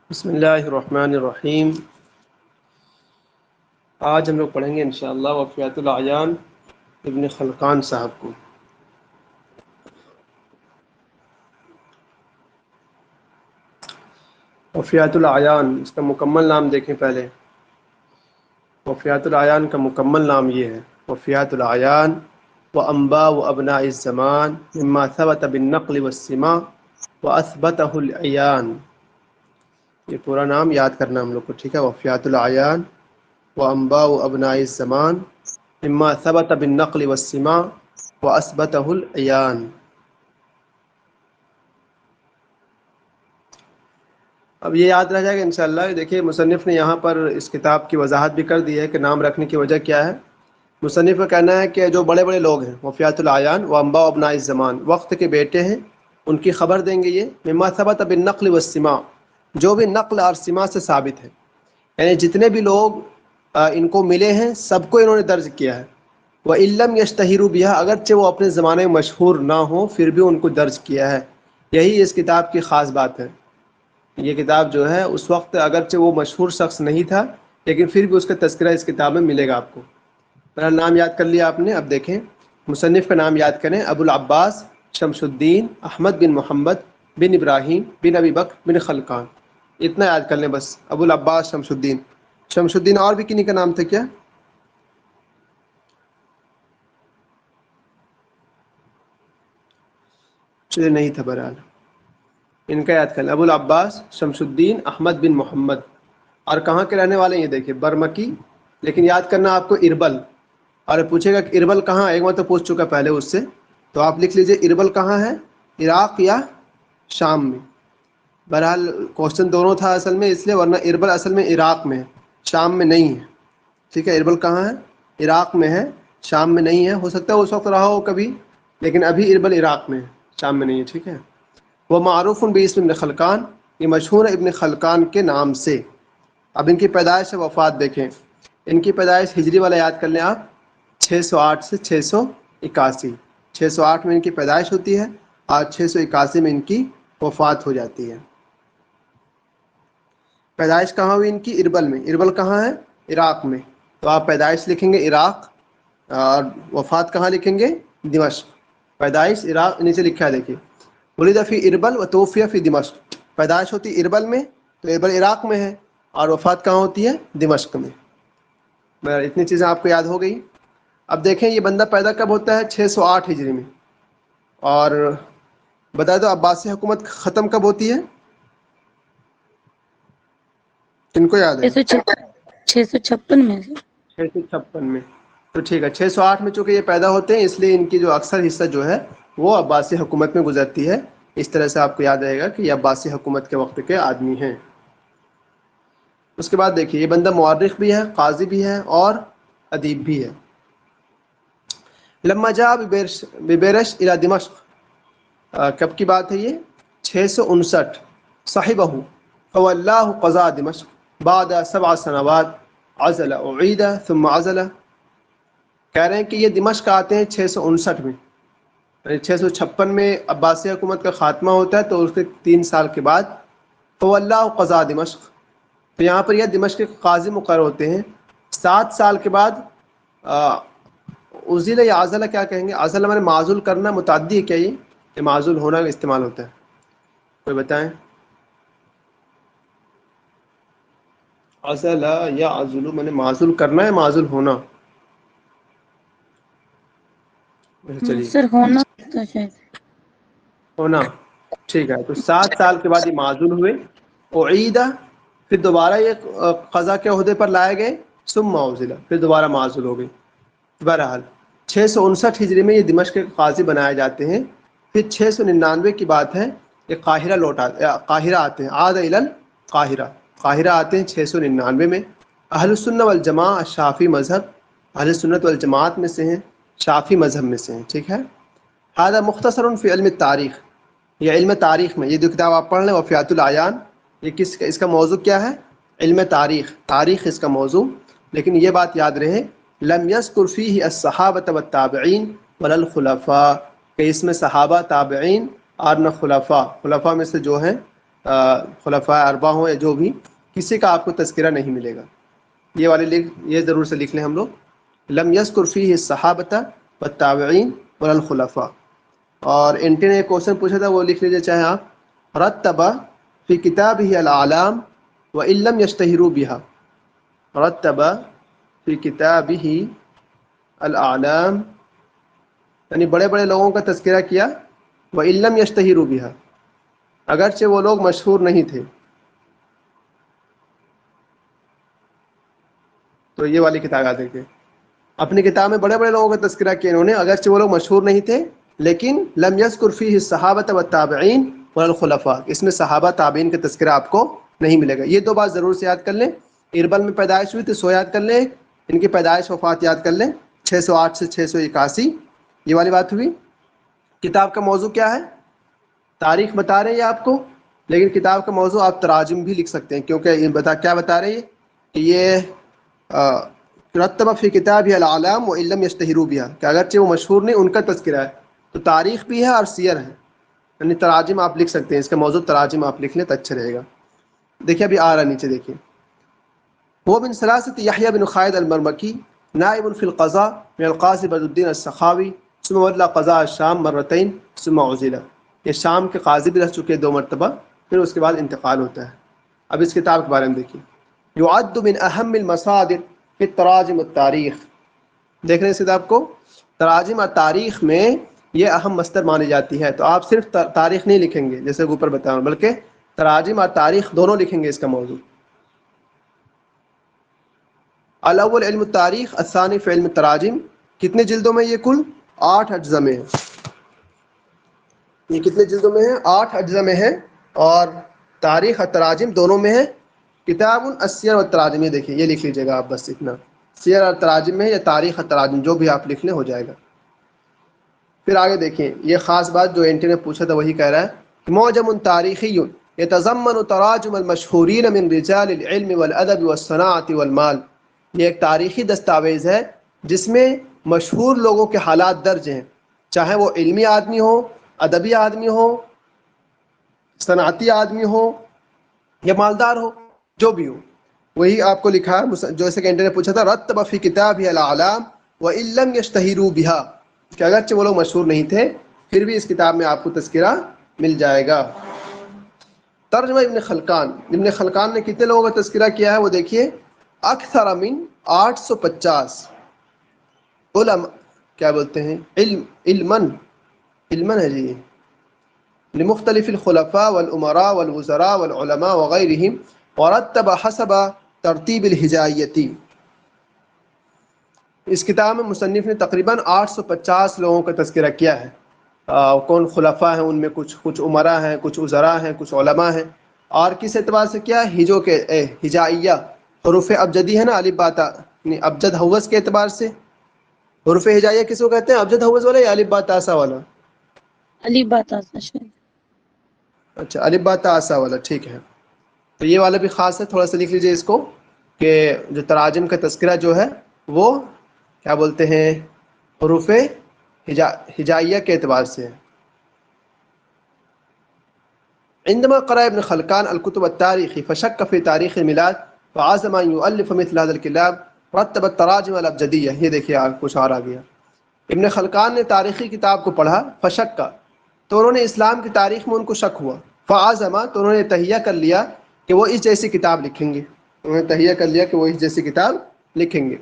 بسم اللہ الرحمن الرحیم۔ آج ہم لوگ پڑھیں گے انشاءاللہ وفیات العیان ابن خلقان صاحب کو۔ وفیات العیان، اس کا مکمل نام دیکھیں پہلے۔ وفیات العیان کا مکمل نام یہ ہے: وفیات العیان وانباء ابناء الزمان مما ثبت بالنقل والسماع واثبته العیان۔ یہ پورا نام یاد کرنا ہم لوگ کو، ٹھیک ہے؟ وفیات العیان وانباء ابناء الزمان مما ثبت بالنقل والسماع واثبته العیان۔ اب یہ یاد رہ جائے گا انشاءاللہ۔ دیکھیے مصنف نے یہاں پر اس کتاب کی وضاحت بھی کر دی ہے کہ نام رکھنے کی وجہ کیا ہے۔ مصنف کا کہنا ہے کہ جو بڑے بڑے لوگ ہیں وفیات العیان و انباء ابناء الزمان، وقت کے بیٹے ہیں، ان کی خبر دیں گے یہ مما ثبت بالنقل والسماع، جو بھی نقل اور سماع سے ثابت ہے، یعنی جتنے بھی لوگ ان کو ملے ہیں سب کو انہوں نے درج کیا ہے۔ وَإِن لَّمْ يَشْتَهِرُوا بِهَا، اگرچہ وہ اپنے زمانے میں مشہور نہ ہوں پھر بھی ان کو درج کیا ہے۔ یہی اس کتاب کی خاص بات ہے۔ یہ کتاب جو ہے اس وقت اگرچہ وہ مشہور شخص نہیں تھا لیکن پھر بھی اس کا تذکرہ اس کتاب میں ملے گا آپ کو۔ میرا نام یاد کر لیا آپ نے، اب دیکھیں مصنف کا نام یاد کریں: ابو العباس شمس الدین احمد بن محمد بن ابراہیم بن ابی بکر بن خلقان، اتنا یاد کر لیں بس۔ ابو العباس شمس الدین۔ شمس الدین اور بھی کنہیں کا نام تھا کیا؟ چلے نہیں تھا، بہرحال ان کا یاد کر لیں: ابو العباس شمس الدین احمد بن محمد۔ اور کہاں کے رہنے والے ہیں یہ دیکھیں، برمکی، لیکن یاد کرنا آپ کو اربل۔ اور پوچھے گا کہ اربل کہاں ہے، ایک بار تو پوچھ چکا پہلے اس سے، تو آپ لکھ لیجئے اربل کہاں ہے، عراق یا شام میں۔ بہرحال کوشچن دونوں تھا اصل میں اس لیے، ورنہ اربل اصل میں عراق میں ہے، شام میں نہیں ہے، ٹھیک ہے؟ اربل کہاں ہے؟ عراق میں ہے، شام میں نہیں ہے۔ ہو سکتا ہے اس وقت رہا ہو کبھی، لیکن ابھی اربل عراق میں ہے، شام میں نہیں ہے، ٹھیک ہے؟ وہ معروف باسم ابن خلقان، یہ مشہور ہے ابن خلقان کے نام سے۔ اب ان کی پیدائش سے وفات دیکھیں۔ ان کی پیدائش ہجری والا یاد کر لیں آپ، 608 سے 681۔ 608 میں ان کی پیدائش ہوتی ہے اور 681 میں ان کی وفات ہو جاتی ہے۔ پیدائش کہاں ہوئی ان کی؟ اربل میں۔ اربل کہاں ہے؟ عراق میں۔ تو آپ پیدائش لکھیں گے عراق اور وفات کہاں لکھیں گے؟ دمشق۔ پیدائش عراق نیچے لکھا ہے دیکھیے، ولد فی اربل و توفی فی دمشق۔ پیدائش ہوتی اربل میں تو اربل عراق میں ہے، اور وفات کہاں ہوتی ہے؟ دمشق میں۔ اتنی چیزیں آپ کو یاد ہو گئی۔ اب دیکھیں یہ بندہ پیدا کب ہوتا ہے؟ 608 ہجری میں۔ اور بتا دو عباسی حکومت ختم کب ہوتی ہے؟ کن کو یاد ہے؟ 656 میں۔ 656 میں۔ تو ٹھیک ہے، 608 میں چونکہ یہ پیدا ہوتے ہیں اس لیے ان کی جو اکثر حصہ جو ہے وہ عباسی حکومت میں گزرتی ہے۔ اس طرح سے آپ کو یاد رہے گا کہ یہ عباسی حکومت کے وقت کے آدمی ہیں۔ اس کے بعد دیکھیے یہ بندہ مورخ بھی ہے، قاضی بھی ہے اور ادیب بھی ہے۔ لما جاء ببیرش الى دمشق، کب کی بات ہے یہ؟ 659۔ صاحبہ فواللہ قضاء دمشق بعد 7 سنوات عزل اعید ثم عزل۔ کہہ رہے ہیں کہ یہ دمشق آتے ہیں 659 میں، یعنی 656 میں عباسی حکومت کا خاتمہ ہوتا ہے، تو اس کے 3 سال کے بعد فواللہ قضاء دمشق، تو یہاں پر یہ دمشق کے قاضی مقرر ہوتے ہیں۔ 7 سال کے بعد عزل یا عزل کیا کہیں گے؟ عزل میں معزول کرنا متعدی ہے کیا؟ یہ معزول ہونا کا استعمال ہوتا ہے، کوئی بتائیں؟ عزل یا عزل میں نے معزول کرنا ہے معزول ہونا؟ چلیے سر ہونا تو شاید ہونا، ٹھیک ہے۔ تو 7 سال کے بعد یہ معزول ہوئے، اعیدہ، پھر دوبارہ یہ قضا کے عہدے پر لائے گئے، ثم عزل، پھر دوبارہ معزول ہو گئے۔ بہرحال 659 ہجری میں یہ دمشق کے قاضی بنائے جاتے ہیں۔ پھر 699 کی بات ہے کہ قاہرہ آتے ہیں، عاد الی القاہرہ، قاہرہ آتے ہیں 699 میں۔ اہل السنہ والجماعہ شافعی مذہب، اہل سنت والجماعت میں سے ہیں، شافعی مذہب میں سے ہیں، ٹھیک ہے؟ هذا مختصر فی علم التاریخ، یہ علم تاریخ میں، یہ جو کتاب آپ پڑھ لیں وفیات العیان، یہ اس کا موضوع کیا ہے؟ علم تاریخ، تاریخ اس کا موضوع۔ لیکن یہ بات یاد رہے لم یذکر فیہ الصحابۃ والتابعین ولا الخلفاء، کہ اس میں صحابہ، تابعین اور نہ خلفاء میں سے جو ہیں خلفاء اربعہ ہوں یا جو بھی، کسی کا آپ کو تذکرہ نہیں ملے گا. یہ ضرور سے لکھ لیں ہم لوگ. لم یذکر فیہ الصحابۃ والتابعین ولا الخلفاء. اور انٹی نے ایک کوشچن پوچھا تھا، وہ لکھ لیجیے چاہے آپ. رتب فی کتابہ الاعلام وان لم یشتہروا بها. رتب فی کتابہ الاعلام، یعنی بڑے بڑے لوگوں کا تذکرہ کیا. وان لم یشتہروا بها، اگرچہ وہ لوگ مشہور نہیں تھے. تو یہ والی کتاب یاد رکھیے. اپنی کتاب میں بڑے بڑے لوگوں کا تذکرہ کیا انہوں نے، اگرچہ وہ لوگ مشہور نہیں تھے، لیکن لم یذکر فیہ الصحابۃ والتابعین ولا الخلفاء، اس میں صحابہ تابعین کا تذکرہ آپ کو نہیں ملے گا. یہ دو بات ضرور سے یاد کر لیں. اربل میں پیدائش ہوئی تو 100 یاد کر لیں، ان کی پیدائش وفات یاد کر لیں 608 سے 681. یہ والی بات ہوئی. کتاب کا موضوع کیا ہے؟ تاریخ بتا رہے ہیں آپ کو، لیکن کتاب کا موضوع آپ تراجم بھی لکھ سکتے ہیں، کیونکہ یہ کیا بتا رہے ہیں کہ یہ رتب فی کتاب العلام وان لم یشتہروا بها، کہ اگرچہ وہ مشہور نہیں، ان کا تذکرہ ہے. تو تاریخ بھی ہے اور سیر ہے، یعنی تراجم آپ لکھ سکتے ہیں. اس کا موضوع تراجم آپ لکھ لیں تو اچھا رہے گا. دیکھیے ابھی آ رہا نیچے دیکھیے. وہ من ثلاثة یحییٰ بن خالد المرمکی نائب فی القضاء من القاضی بدر الدین السخاوی ثم ولى قضاء الشام مرتين ثم عزل. یہ شام کے قاضی بھی رہ چکے 2 مرتبہ، پھر اس کے بعد انتقال ہوتا ہے. اب اس کتاب کے بارے میں دیکھیے. یعد من اہم المصادر فی التراجم والتاریخ. دیکھ رہے ہیں اس کتاب کو؟ تراجم اور تاریخ میں یہ اہم مصدر مانی جاتی ہے. تو آپ صرف تاریخ نہیں لکھیں گے جیسے اوپر بتایا، بلکہ تراجم اور تاریخ دونوں لکھیں گے. اس کا موضوع الاول علم التاریخ، الثانی فی علم التراجم. کتنے جلدوں میں یہ؟ کل 8 اجزاء میں ہے. یہ کتنے جلدوں میں ہے؟ 8 اجزاء میں ہے. اور تاریخ اور تراجم دونوں میں ہے. کتاب السیر والتراجم، یہ دیکھیے، یہ لکھ لیجیے گا آپ بس اتنا. سیر اور تراجم میں یا تاریخ اور تراجم جو بھی آپ لکھ لیں ہو جائے گا. پھر آگے دیکھیں، یہ خاص بات جو اینٹی نے پوچھا تھا وہی کہہ رہا ہے. معجم تاریخی یتضمن تراجم المشہورین من رجال العلم والادب والصناعة والمال. یہ ایک تاریخی دستاویز ہے جس میں مشہور لوگوں کے حالات درج ہیں، چاہے وہ علمی آدمی ہو، ادبی آدمی ہو، صنعتی آدمی ہو یا مالدار ہو، جو بھی ہو. وہی آپ کو لکھا ہے جیسے کہ انٹر نے پوچھا تھا. رتب فی کتابہ الاعلام وان لم یشتہروا بها، کہ اگرچہ وہ لوگ مشہور نہیں تھے پھر بھی اس کتاب میں آپ کو تذکرہ مل جائے گا. ترجمہ ابن خلقان. ابن خلقان نے کتنے لوگوں کا تذکرہ کیا ہے وہ دیکھیے. اکثر من 850 علماء، کیا بولتے ہیں، علمن ہے جی، لمختلف الخلفاء والامراء والوزراء والعلماء وغیرہم، ورتب حسب ترتیب الہجائیتی. اس کتاب میں مصنف نے تقریباً 850 لوگوں کا تذکرہ کیا ہے. کون خلفاء ہیں ان میں؟ کچھ امراء ہیں، کچھ وزراء ہیں، کچھ علماء ہیں. اور کس اعتبار سے کیا؟ ہجو کے ہجائیہ، حروف ابجدی ہے نا، الف با تا، یعنی ابجد حوض کے اعتبار سے. حروف ہجائیہ کس کو کہتے ہیں؟ ابجد حوض والا یا الف با تا سا والا؟ علی بات آسا شاید. اچھا، الف با تا سا والا، ٹھیک ہے. تو یہ والا بھی خاص ہے، تھوڑا سا لکھ لیجئے اس کو، کہ جو تراجم کا تذکرہ جو ہے وہ کیا بولتے ہیں، حروف ہجائیہ کے اعتبار سے ہے. عندما قرأ ابن خلقان الكتب التاريخي فشك في تاريخ الميلاد فعزم ان يؤلف مثل هذا الكتاب رتب التراجم الابجدیہ. یہ دیکھیے کچھ اور آ گیا. ابن خلقان نے تاریخی کتاب کو پڑھا، فشک کا، تو انہوں نے اسلام کی تاریخ میں ان کو شک ہوا. فعزم، تو انہوں نے تہیہ کر لیا کہ وہ اس جیسی کتاب لکھیں گے. انہوں نے تہیہ کر لیا کہ وہ اس جیسی کتاب لکھیں گے.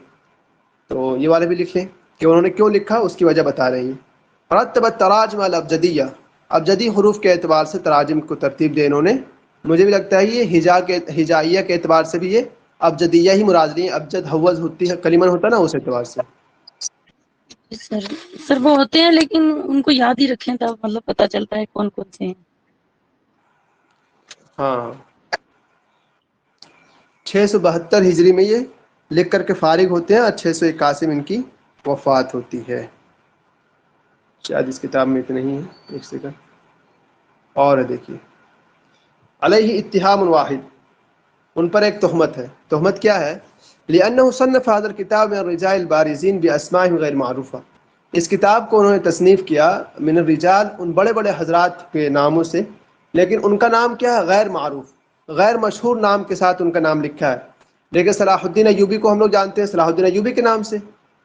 تو یہ والے بھی لکھ لیں کہ انہوں نے کیوں لکھا، اس کی وجہ بتا رہے ہیں. رتب التراجم الابجدیہ، ابجدی حروف کے اعتبار سے تراجم کو ترتیب دے انہوں نے. مجھے بھی لگتا ہے یہ ہجائیہ کے اعتبار سے بھی یہ ابجدیہ ہی مراد لی ہیں. ابجد حوض ہوتی ہے، کلمہ ہوتا ہے نا، اس اعتبار سے. سر وہ ہوتے ہیں لیکن ان کو یاد ہی رکھیں تب مطلب پتہ چلتا ہے کون کون سے ہیں. ہاں، 672 ہجری میں یہ لکھ کر کے فارغ ہوتے ہیں اور 681 میں ان کی وفات ہوتی ہے. شاید اس کتاب میں اتنا ہی ہے. ایک سیکنڈ اور ہے، دیکھیے. علیہ اتہام واحد، ان پر ایک تہمت ہے. تہمت کیا ہے؟ لأنه صنف هذا الكتاب من الرجال البارزين بأسمائهم غیر معروفہ. اس کتاب کو انہوں نے تصنیف کیا من الرجال، ان بڑے بڑے حضرات کے ناموں سے، لیکن ان کا نام کیا ہے؟ غیر معروف، غیر مشہور نام کے ساتھ ان کا نام لکھا ہے. لیکن صلاح الدین ایوبی کو ہم لوگ جانتے ہیں صلاح الدین ایوبی کے نام سے،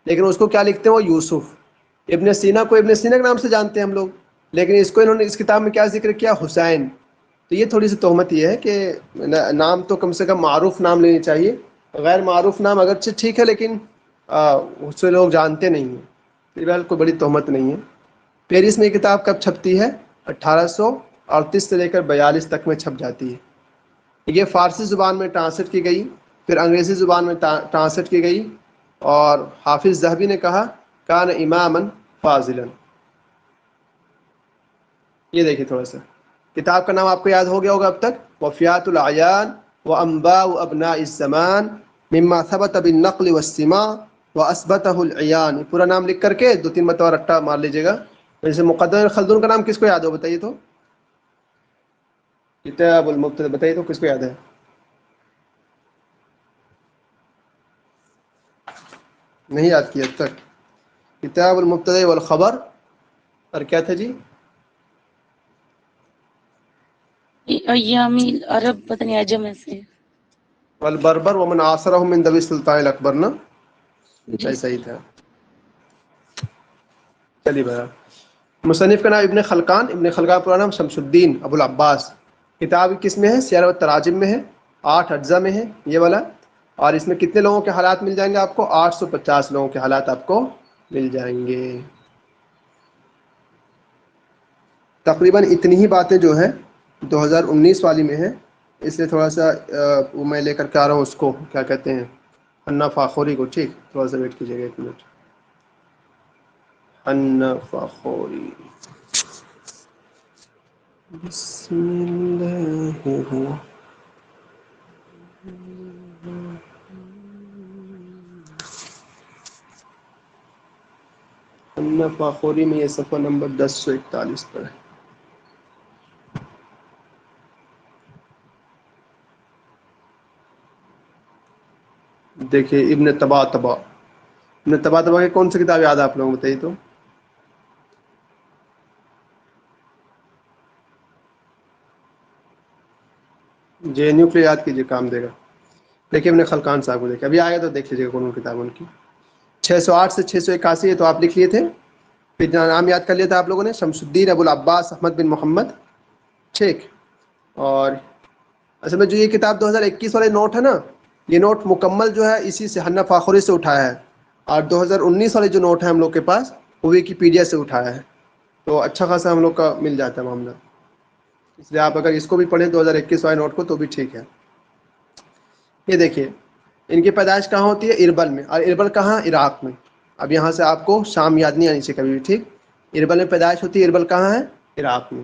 لیکن اس کو کیا لکھتے ہیں؟ وہ یوسف. ابن سینا کو ابن سینا کے نام سے جانتے ہیں ہم لوگ، لیکن اس کو انہوں نے اس کتاب میں کیا ذکر کیا؟ حسین. تو یہ تھوڑی سی تہمت یہ ہے کہ نام تو کم سے کم معروف نام لینی چاہیے، غیر معروف نام اگرچہ ٹھیک ہے لیکن اس سے لوگ جانتے نہیں ہیں. فی کوئی بڑی تہمت نہیں ہے. پیرس میں یہ کتاب کب چھپتی ہے؟ 1838 سے لے کر 42 تک میں چھپ جاتی ہے. یہ فارسی زبان میں ٹرانسلیٹ کی گئی، پھر انگریزی زبان میں ٹرانسلیٹ کی گئی، اور حافظ ذہبی نے کہا کان اماما فاضلا. یہ دیکھیے تھوڑا سا کتاب کا نام آپ کو یاد ہو گیا ہوگا اب تک، وفیات الاعیان وانباء ابناء الزمان مما ثبت بالنقل والسماع واثبته العیان. پورا نام لکھ کر کے 2-3 مرتبہ رٹا مار لیجیے گا. جیسے مقدمہ خلدون کا نام کس کو یاد ہو؟ بتائیے تو. کتاب المبتدی بتائیے تو کس کو یاد ہے؟ نہیں یاد کیا اب تک؟ کتاب المبتدی والخبر، اور کیا تھا جی؟ ایامی عرب پتہ نہیں عجم ایسے. والبربر ومن عاصرهم من ذوي السلطان الاکبر نا، جی ایسا ہی تھا. چلیے بھائی، مصنف کا نام ابن خلقان. ابن خلقان پورا نام شمس الدین ابو العباس. کتاب کس میں ہے؟ سیر و تراجم میں ہے، 8 اجزاء میں ہے یہ والا. اور اس میں کتنے لوگوں کے حالات مل جائیں گے آپ کو؟ 850 لوگوں کے حالات آپ کو مل جائیں گے. تقریباً اتنی ہی باتیں جو ہے 2019 والی میں ہے، اس لیے تھوڑا سا میں لے کر کے آ رہا ہوں اس کو، کیا کہتے ہیں، حنا فاخوری کو. ٹھیک، تھوڑا سا ویٹ کیجیے گا 1 منٹ. حنا فاخوری، بسم اللہ حنا فاخوری میں یہ صفحہ نمبر 1041 پر ہے. دیکھیے ابن طباطبا. ابن طباطبا کی کون سی کتاب یاد ہے آپ لوگوں کو؟ بتائیے تو. جے این یو کے لیے یاد کیجیے، کام دے گا. دیکھیے ابن خلقان صاحب کو دیکھیے، ابھی آئے گا تو دیکھ لیجیے گا کون کتاب ان کی. 608 سے 681 تو آپ لکھ لیے تھے. پھر نام یاد کر لیا تھا آپ لوگوں نے، شمس الدین ابو العباس احمد بن محمد. ٹھیک. اور اصل میں جو یہ کتاب 2021 والے نوٹ ہے نا، یہ نوٹ مکمل جو ہے اسی سے حنا فاخوری سے اٹھایا ہے. اور 2019 والے جو نوٹ ہیں ہم لوگ کے پاس، وہ ویکیپیڈیا سے اٹھایا ہے. تو اچھا خاصا ہم لوگ کا مل جاتا ہے معاملہ. اس لیے آپ اگر اس کو بھی پڑھیں 2021 والے نوٹ کو تو بھی ٹھیک ہے. یہ دیکھیے ان کی پیدائش کہاں ہوتی ہے؟ اربل میں. اور اربل کہاں؟ عراق میں. اب یہاں سے آپ کو شام یاد نہیں آنی چاہیے کبھی بھی. ٹھیک، اربل میں پیدائش ہوتی ہے. اربل کہاں ہے؟ عراق میں.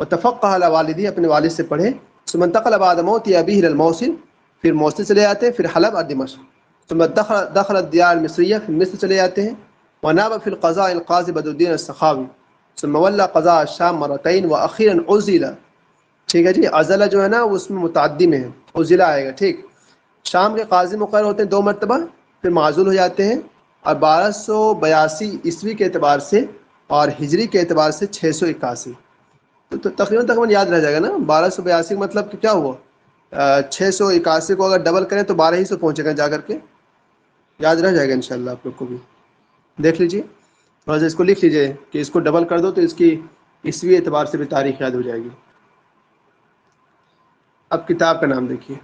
وتفقه على والدی، اپنے والد سے پڑھے. ثم انتقل بعد موت ابيه الى الموصل، پھر موصل چلے جاتے ہیں، پھر حلب اور دمشق. ثم دخل الديار المصريه، پھر مصر چلے جاتے ہیں. وناب في القضاء القاضي بدر الدين السخاوي، ثم ولى قضاء الشام مرتين واخيرا عزل. ٹھیک ہے جی، عزلہ جو ہے نا اس میں متعدی میں ہے، عزلہ آئے گا. ٹھیک، شام کے قاضی مقرر ہوتے ہیں 2 مرتبہ، پھر معزول ہو جاتے ہیں. اور 1282 عیسوی کے اعتبار سے اور ہجری کے اعتبار سے 681. تو تقریباً یاد رہ جائے گا نا. 1282 کا مطلب کہ کیا ہوا؟ 681 کو اگر ڈبل کریں تو 1200 پہنچے گا جا کر کے. یاد رہ جائے گا انشاءاللہ آپ لوگ کو بھی. دیکھ لیجیے تھوڑا سا اس کو لکھ لیجیے کہ اس کو ڈبل کر دو تو اس کی عیسوی اعتبار سے بھی تاریخ یاد ہو جائے گی. اب کتاب کا نام دیکھیے.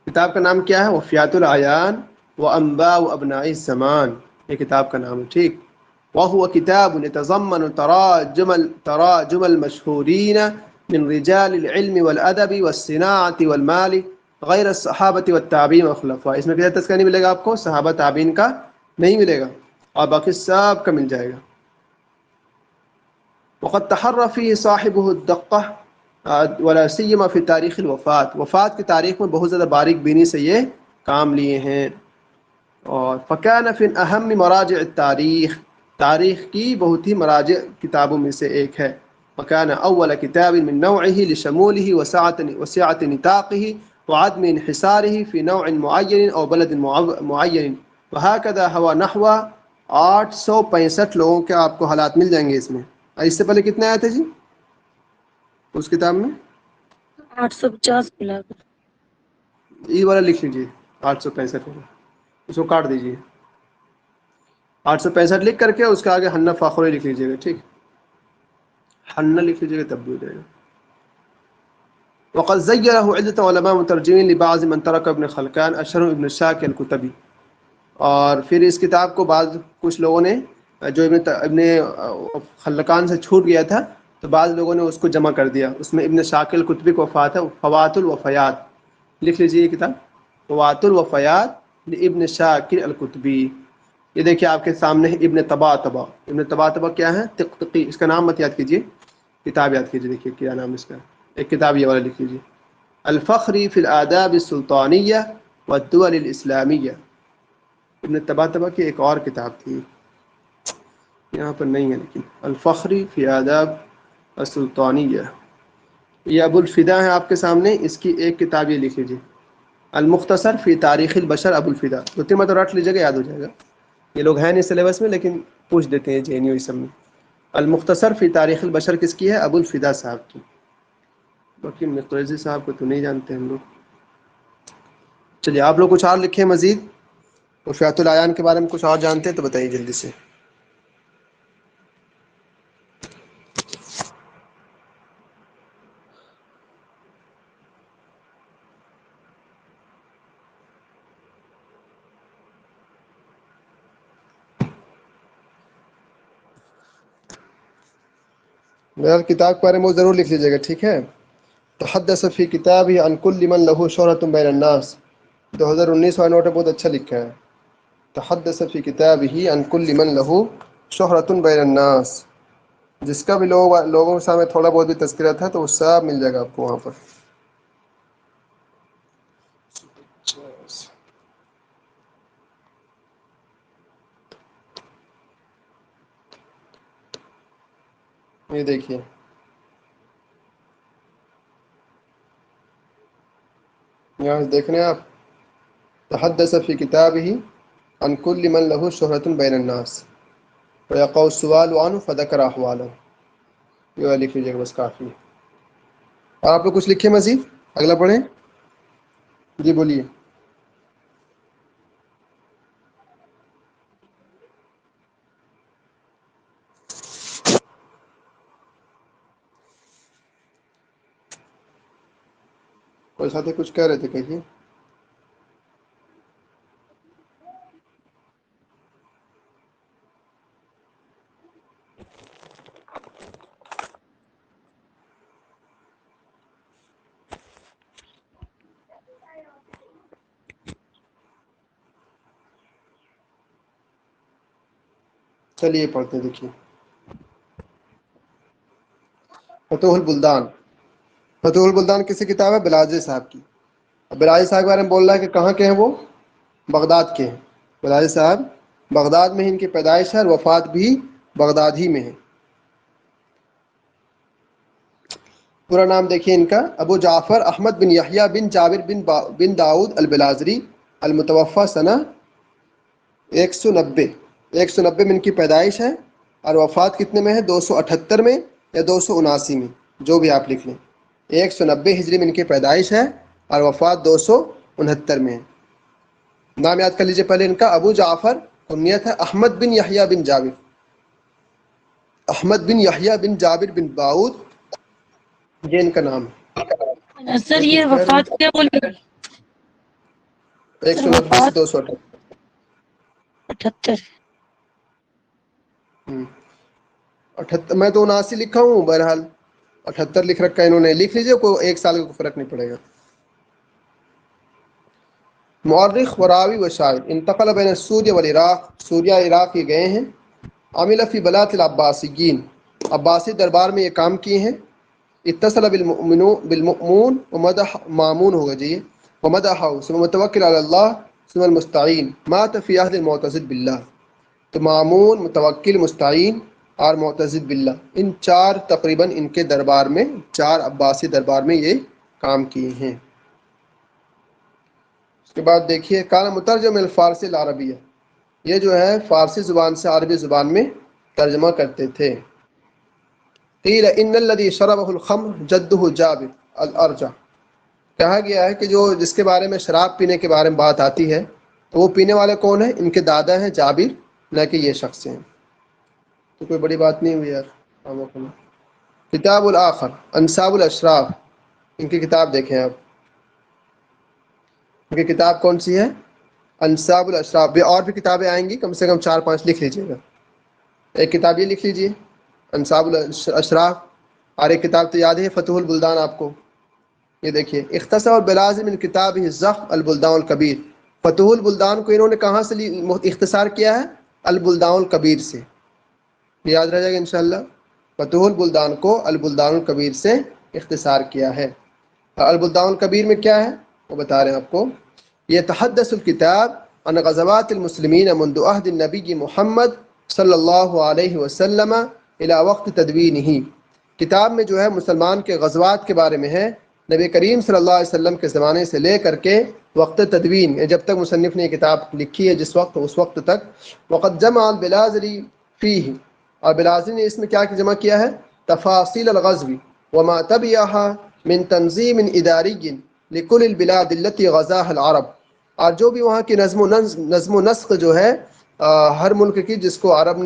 کتاب کا نام کیا ہے؟ وفیات الاعیان وانباء ابناء الزمان. یہ کتاب کا نام ہے. ٹھیک، وهو كتاب يتضمن تراجم المشهورين من رجال العلم والادب والصناعه والمال غیر الصحابة والتابعین والخلفاء. اس میں کیا تذکرہ نہیں ملے گا آپ کو؟ صحابہ تابعین کا نہیں ملے گا، اور باقی سب کا مل جائے گا. وقد تحرى فيه صاحبه الدقة ولا سيما في تاریخ الوفات. وفات کی تاریخ میں بہت زیادہ باریک بینی سے یہ کام لیے ہیں. اور فكان في اہم مراجع التاریخ، تاریخ کی بہت ہی مراجع کتابوں میں سے ایک ہے. وكان اول كتاب من نوعه لشموله وسعة نطاقه وعدم انحصاره في نوع معين او بلد معين. وهكذا هو نحو 865 لوگوں کے آپ کو حالات مل جائیں گے اس میں. اس سے پہلے کتنے آئے تھے جی؟ اس کتاب میں 850 بلا کر ای والا لکھ لیجیے 865 والا، اس کو کاٹ دیجیے 865 لکھ کر کے اس کے آگے حنہ فاخری لکھ لیجیے گا، ٹھیک، حنہ لکھ لیجیے گا تب بھی ہو جائے گا۔ وقد زيّره عدة علماء مترجمين لبعض من ترك ابن خلکان اشر ابن الشاک الکتبی، اور پھر اس کتاب کو بعض کچھ لوگوں نے جو ابن خلکان سے چھوٹ گیا تھا تو بعض لوگوں نے اس کو جمع کر دیا، اس میں ابن شاک الکتبی کو وفات ہے، فوات الوفیات لکھ لیجیے یہ کتاب، فوات الوفیات ابن شاک الکتبی۔ یہ دیکھیے آپ کے سامنے ابن طباطبا، ابن طباطبا کیا ہے؟ تقتقی، اس کا نام مت یاد کیجیے، کتاب یاد کیجیے، دیکھیے کیا نام اس کا، ایک کتاب یہ والا لکھ لیجیے، الفخری فی الآداب السلطانیہ والدول الاسلامیہ۔ ابن طباطبا کی ایک اور کتاب تھی، یہاں پر نہیں ہے لیکن، الفخری فی آداب السلطانیہ، یہ ابو الفدا ہے آپ کے سامنے، اس کی ایک کتاب یہ لکھ لیجیے، المختصر فی تاریخ البشر ابو الفدا، دو تین مرتبہ رٹ لیجیے گا، یاد ہو جائے گا، یہ لوگ ہیں نہیں سلیبس میں لیکن پوچھ دیتے ہیں JNU اس سب میں۔ المختصر فی تاریخ البشر کس کی ہے؟ ابو الفدا صاحب کی، باقی مقریزی صاحب کو تو نہیں جانتے ہم لوگ۔ چلیے آپ لوگ کچھ اور لکھیں مزید، وفیات العیان کے بارے میں کچھ اور جانتے ہیں تو بتائیے جلدی سے۔ میرا کتاب کے بارے میں وہ ضرور لکھ لیجیے گا، ٹھیک ہے۔ تحدث فی کتابہ عن کل من لہ شہرۃ بین الناس، 2019 والا نوٹ بہت اچھا لکھا ہے، تحدث فی کتابہ عن کل من لہ شہرۃ بین الناس، جس کا بھی لوگوں کے سامنے تھوڑا بہت بھی تذکرہ تھا تو وہ سب مل جائے گا آپ کو وہاں پر۔ یہ دیکھیے یہاں دیکھ رہے ہیں آپ، تحدث فی کتابہ عن کل من لہ شہرۃ بین الناس ویقع السؤال عنہ فذکر احوالہ، یہ لکھ لیجیے گا بس کافی ہے۔ اور آپ لوگ کچھ لکھیں مزید، اگلا پڑھیں، جی بولیے۔ کوئی ساتھی کچھ کہہ رہے تھے، کہیے۔ چلیے پڑھتے ہیں، دیکھیے فتوح البلدان، فتوح البلدان کسی کتاب ہے؟ بلاجی صاحب کی۔ بلاجی صاحب کے بارے میں بول رہا ہے کہ کہاں کے ہیں وہ؟ بغداد کے ہیں۔ بلاجی صاحب بغداد میں ہی ان کی پیدائش ہے اور وفات بھی بغداد ہی میں ہے۔ پورا نام دیکھیے ان کا، ابو جعفر احمد بن یحییٰ بن جابر بن داؤد البلازری، المتوفی سنہ 190 میں ان کی پیدائش ہے، اور وفات کتنے میں ہے؟ 278 میں یا 279 میں، جو بھی آپ لکھ لیں۔ 190 ہجری میں ان کی پیدائش ہے اور وفات 269 میں ہے۔ نام یاد کر لیجئے پہلے ان کا، ابو جعفر، کنیت ہے احمد بن یحییٰ بن جابر، احمد بن یحییٰ بن جابر بن داؤد، یہ ان کا نام ہے۔ سر کوئی یہ کچھ کہہ رہے وفات کیا بولے؟ ہیں؟ سر 190 سے وفات 278۔ 78۔ 78 میں تو 79 لکھا ہوں، بہرحال 78 لکھ رکھا ہے انہوں نے، لکھ لیجئے، کوئی ایک سال کا فرق نہیں پڑے گا۔ مورخ و راوی و شاعر، انتقل بین سوریہ والعراق، سوریہ عراق یہ گئے ہیں۔ عامل فی بلاط العباسیین، عباسی دربار میں یہ کام کیے ہیں۔ اتصل بالمؤمون ومدح مامون ہوگا جی، ومدحہ ثم متوکل علی اللہ ثم المستعین، مات فی عہد المعتضد باللہ۔ تو مامون، متوکل، مستعین اور معتضد باللہ، ان چار تقریباً ان کے دربار میں، چار عباسی دربار میں یہ کام کیے ہیں۔ اس کے بعد دیکھیے، کان مترجم الفارسی العربیہ، یہ جو ہے فارسی زبان سے عربی زبان میں ترجمہ کرتے تھے۔ قیل ان الذی شربہ الخمر جدہ جابر الارجع، کہا گیا ہے کہ جو جس کے بارے میں شراب پینے کے بارے میں بات آتی ہے تو وہ پینے والے کون ہیں؟ ان کے دادا ہیں جابر، نہ کہ یہ شخص ہیں. تو کوئی بڑی بات نہیں ہوئی یار. کتاب الآخر انساب الاشراف، ان کی کتاب دیکھیں آپ. ان کی کتاب کون سی ہے؟ انساب الاشراف. بھی اور بھی کتابیں آئیں گی، کم سے کم 4-5 لکھ لیجیے گا. ایک کتاب یہ لکھ لیجیے انساب الاشراف، اور ایک کتاب تو یاد ہے فتح البلدان آپ کو. یہ دیکھیے اختصر بلازم من کتاب الزخم البلدان الکبیر. فتح البلدان کو انہوں نے کہاں سے اختصار کیا ہے؟ البلدان الکبیر سے. یاد رہ جائے گا انشاءاللہ. فتح البلدان کو البلدان الکبیر سے اختصار کیا ہے. البلدان الکبیر میں کیا ہے وہ بتا رہے ہیں آپ کو. يتحدث الكتاب عن غزوات المسلمين منذ عهد النبي محمد صلی اللہ علیہ وسلم الى وقت تدوینہ. کتاب میں جو ہے مسلمان کے غزوات کے بارے میں ہے، نبی کریم صلی اللہ علیہ وسلم کے زمانے سے لے کر کے وقت تدوین، جب تک مصنف نے یہ کتاب لکھی ہے جس وقت، اس وقت تک. وقد جمع البلازری فیہ، اور بلازری نے اس میں کیا جمع کیا ہے؟ تفاصیل الغزو وما تبعها من تنظیم اداری لکل البلاد التي غزاها العرب، اور جو بھی وہاں کی نظم و نسق جو ہے ہر ملک کی جس کو عرب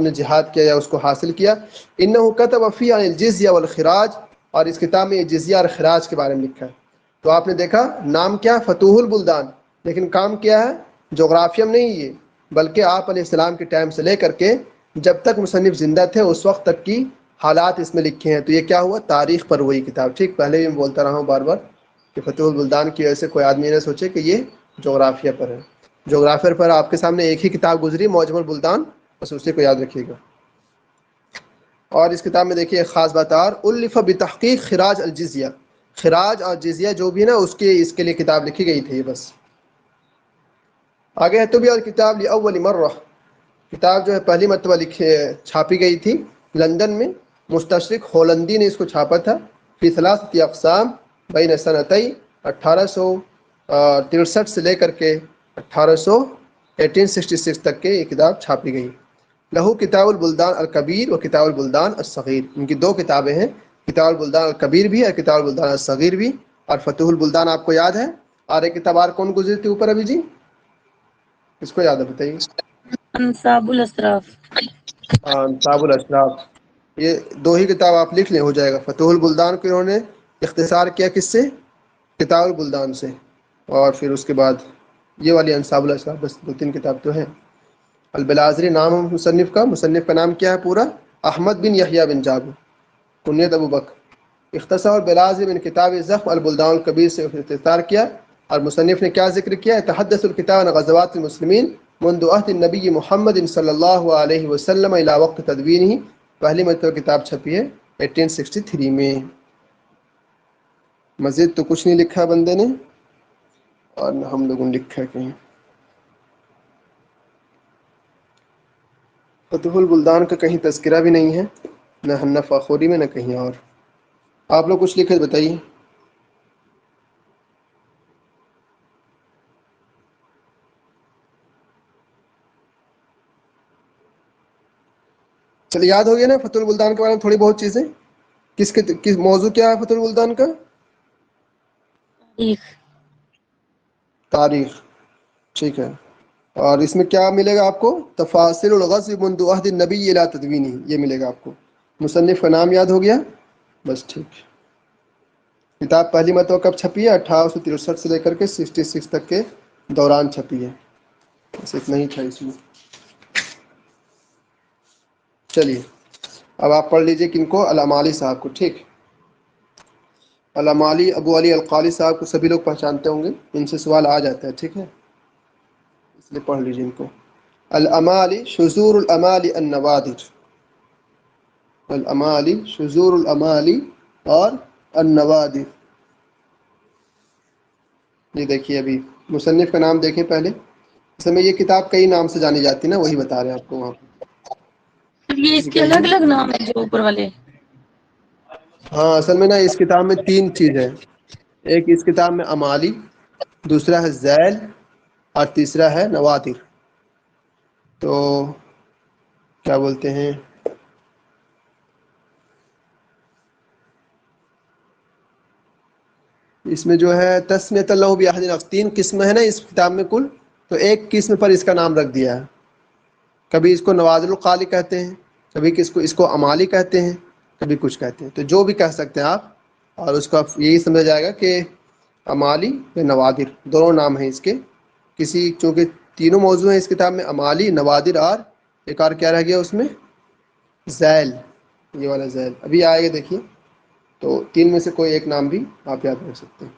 نے جہاد کیا یا اس کو حاصل کیا. انہ کتب فی عن الجزیہ والخراج، اور اس کتاب میں جزیہ اور خراج کے بارے میں لکھا ہے. تو آپ نے دیکھا نام کیا؟ فتوح البلدان، لیکن کام کیا ہے؟ جغرافیہ میں نہیں یہ، بلکہ آپ علیہ السلام کے ٹائم سے لے کر کے جب تک مصنف زندہ تھے اس وقت تک کی حالات اس میں لکھے ہیں. تو یہ کیا ہوا؟ تاریخ پر وہی کتاب. ٹھیک، پہلے بھی میں بولتا رہا ہوں بار بار کہ فتح البلدان کی وجہ سے کوئی آدمی نہ سوچے کہ یہ جغرافیہ پر ہے. جغرافیہ پر آپ کے سامنے ایک ہی کتاب گزری، معجم البلدان، بس اسی کو یاد رکھیے گا. اور اس کتاب میں دیکھیے ایک خاص بات اور، الف بتحقیق خراج الجزیہ، خراج اور جزیہ جو بھی نا اس کے لیے کتاب لکھی گئی تھی. بس آگے ہے تو بھی اور کتاب لاول مرہ، کتاب جو ہے پہلی مرتبہ چھاپی گئی تھی لندن میں. مستشرق ہولندی نے اس کو چھاپا تھا. فی ثلاثۃ اقسام بین سنتئی 1863 سے لے کر کے 1866 تک کے یہ کتاب چھاپی گئی. لہو کتاب البلدان الکبیر و کتاب البلدان الصغیر، ان کی 2 کتابیں ہیں، کتاب البلدان الکبیر بھی اور کتاب البلدان الصغیر بھی. اور فتح البلدان آپ کو یاد ہے. اور ایک کتاب اور کون گزری تھی اوپر ابھی جی؟ اس کو یاد ہے بتائیے. انصاب الاشراف. انصاب الاشراف. یہ 2 ہی کتاب آپ لکھ لیں، ہو جائے گا. فتح البلدان کو انہوں نے اختصار کیا کس سے؟ کتاب البلدان سے. اور پھر اس کے بعد یہ والی انصاب الاشراف. بس 2-3 کتاب تو ہیں. البلازری نام مصنف کا نام کیا ہے پورا؟ احمد بن یحییٰ بن جابر، کنیت ابو بکر. اختصار البلازری من کتاب الزخم البلدان الکبیر سے اختصار کیا. اور مصنف نے کیا ذکر کیا؟ تحدث الکتاب عن غزوات المسلمین منذ عہد النبی محمد صلی اللہ علیہ وسلم الی وقت تدوینہ. پہلی مرتبہ کتاب چھپی ہے 1863 میں. مزید تو کچھ نہیں لکھا بندے نے، اور نہ ہم لوگوں نے لکھا کہیں. فتح البلدان کا کہیں تذکرہ بھی نہیں ہے، نہ ہنہ فاخوری میں نہ کہیں اور. آپ لوگ کچھ لکھے بتائیے. چلیے یاد ہو گیا نا فتح البلدان کے بارے میں تھوڑی بہت چیزیں. کس موضوع کیا ہے فتح البلدان کا؟ تاریخ. ٹھیک ہے. اور اس میں کیا ملے گا آپ کو؟ تفاصیل الغزو منذ عہد النبی الی تدوینہ، یہ ملے گا آپ کو. مصنف کا نام یاد ہو گیا؟ بس ٹھیک. کتاب پہلی مرتبہ کب چھپی ہے؟ 1863 سے لے کر کے 66 تک کے دوران چھپی ہے. بس اتنا ہی تھا اس میں. چلیے اب آپ پڑھ لیجئے کن کو؟ الامالی صاحب کو. ٹھیک، الامالی ابو علی القالی صاحب کو سبھی لوگ پہچانتے ہوں گے، ان سے سوال آ جاتا ہے. ٹھیک ہے، اس لیے پڑھ لیجئے ان کو. الامالی شذور الامال النوادر، الامالی شذور الامالی اور النوادر. یہ دیکھیے ابھی مصنف کا نام دیکھیں پہلے. اس میں یہ کتاب کئی نام سے جانی جاتی ہے نا، وہی بتا رہے ہیں آپ کو وہاں پہ. یہ اس کے الگ الگ نام ہے جو اوپر والے. ہاں اصل میں نا اس کتاب میں 3 چیز ہے. ایک اس کتاب میں امالی، دوسرا ہے ذیل، اور تیسرا ہے نوادر. تو کیا بولتے ہیں، اس میں جو ہے تسمیۃ اللہ بأحد الأقسام، 3 قسم ہے نا اس کتاب میں کل، تو ایک قسم پر اس کا نام رکھ دیا ہے. کبھی اس کو نوادر القالی کہتے ہیں، کبھی اس کو امالی کہتے ہیں، کبھی کچھ کہتے ہیں، تو جو بھی کہہ سکتے ہیں آپ. اور اس کا یہی سمجھا جائے گا کہ امالی یا نوادر دونوں نام ہیں اس کے. چونکہ تینوں موضوع ہیں اس کتاب میں، امالی، نوادر، اور ایک اور کیا رہ گیا اس میں، ذیل. یہ والا ذیل ابھی آئے گا دیکھیے. تو 3 میں سے کوئی ایک نام بھی آپ یاد رکھ سکتے ہیں.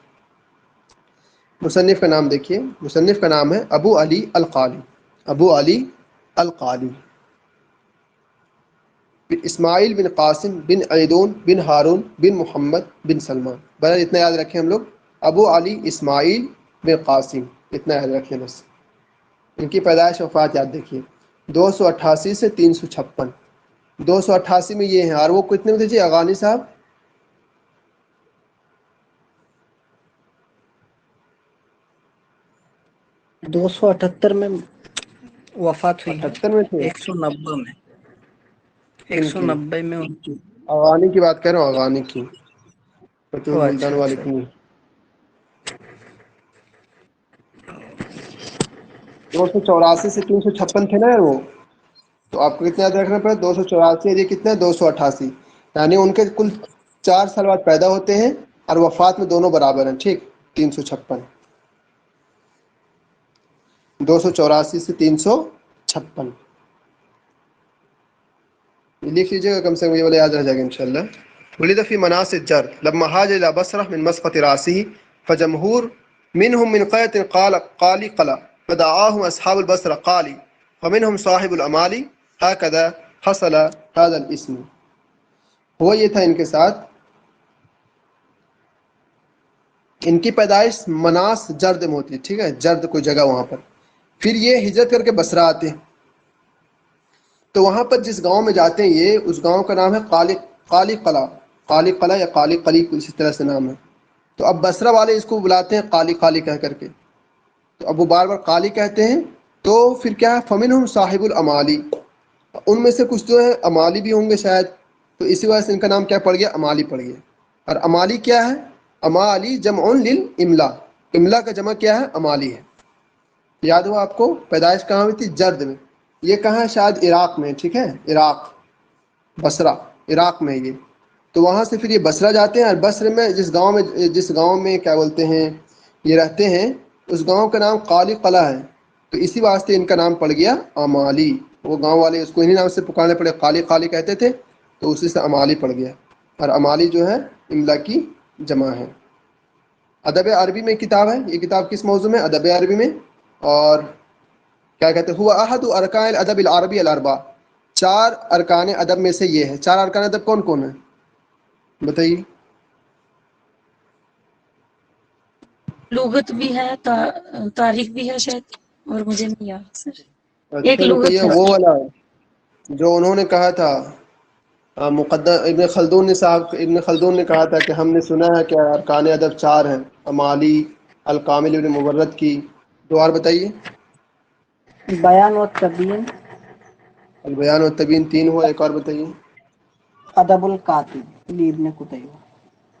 مصنف کا نام دیکھیے، مصنف کا نام ہے ابو علی القالی. ابو علی القالی بن اسماعیل بن قاسم بن ایدون بن ہارون بن محمد بن سلمان. بس اتنا یاد رکھیں ہم لوگ، ابو علی اسماعیل بن قاسم، اتنا یاد رکھیں بس. ان کی پیدائش وفات یاد دیکھیے، 288 سے 356. 288 میں یہ ہیں، اور وہ کتنے میں تھے جی اغانی صاحب؟ 278 میں وفات ہوئی ہے، 78 میں تھے. 190 میں، ان کی 190 میں ان کی. اغانی کی بات کر رہا ہوں، اغانی کی، فتح او البلدان اچھا والے اچھا. کی. 284 سے 356 تھے نا یار وہ. تو آپ کو کتنا یاد رکھنا پڑا؟ 284، یہ کتنا ہے 288. یعنی ان کے کل 4 سال بعد پیدا ہوتے ہیں، اور وفات میں دونوں برابر ہیں. ٹھیک، 356. 284 سے 356 لکھ لیجیے گا، کم سے کم یہ والا یاد رہ جائے گا انشاءاللہ. ولد في مناص الجرد لما هاجر الى بصره من مسقط راسه فجمهور منهم من قرية قالي قلا فدعاهم اصحاب البصره قالي فمنهم صاحب الامالي هكذا حصل هذا الاسم. ہوا یہ تھا ان کے ساتھ، ان کی پیدائش مناس جرد میں ہوتی ہے. ٹھیک ہے، جرد کوئی جگہ وہاں پر. پھر یہ ہجرت کر کے بصرہ آتے ہیں. تو وہاں پر جس گاؤں میں جاتے ہیں یہ، اس گاؤں کا نام ہے قالی قلا. قالی قلا یا قالی قلی، اسی طرح سے نام ہے. تو اب بصرہ والے اس کو بلاتے ہیں قالی قالی کہہ کر کے. تو اب وہ بار بار قالی کہتے ہیں. تو پھر کیا ہے، فمنہم صاحب الامالی، ان میں سے کچھ جو ہے امالی بھی ہوں گے شاید. تو اسی وجہ سے ان کا نام کیا پڑ گیا، امالی پڑ گیا. اور امالی کیا ہے، امالی جمع للاملا، املا کا جمع کیا ہے، امالی ہے. یاد ہوا آپ کو؟ پیدائش کہاں ہوئی تھی؟ جرد میں. یہ کہاں ہے؟ شاید عراق میں. ٹھیک ہے، عراق، بصرہ عراق میں یہ. تو وہاں سے پھر یہ بصرہ جاتے ہیں، اور بصرے میں جس گاؤں میں کیا بولتے ہیں یہ رہتے ہیں، اس گاؤں کا نام قالی قلعہ ہے. تو اسی واسطے ان کا نام پڑ گیا امالی. وہ گاؤں والے اس کو انہی نام سے پکارنے پڑے، قالی قالی کہتے تھے، تو اسی سے امالی پڑ گیا. اور امالی جو ہے املا کی جمع ہے. ادب عربی میں کتاب ہے، یہ کتاب کس موضوع میں؟ ادب عربی میں. اور کیا کہتے ہیں، ہوا احد ارکان الادب العربی الاربع، 4 ارکان ادب میں سے یہ ہے. 4 ارکان ادب کون کون ہیں بتائیے؟ لغت بھی ہے، تاریخ بھی ہے شاید، اور مجھے نہیں یاد سر. ایک اچھا لغت رکیے، ہے. وہ والا جو انہوں نے کہا تھا، مقدم ابن خلدون نے کہا تھا کہ ہم نے سنا ہے کہ ارکان ادب 4 ہیں، امالی، الکامل ابن مبرد کی. 2 اور بتائیے. بیان و تبیین، البیان والتبیین 3 ہوا. ایک اور بتائیے. ادب الکاتب لابن قتیبہ.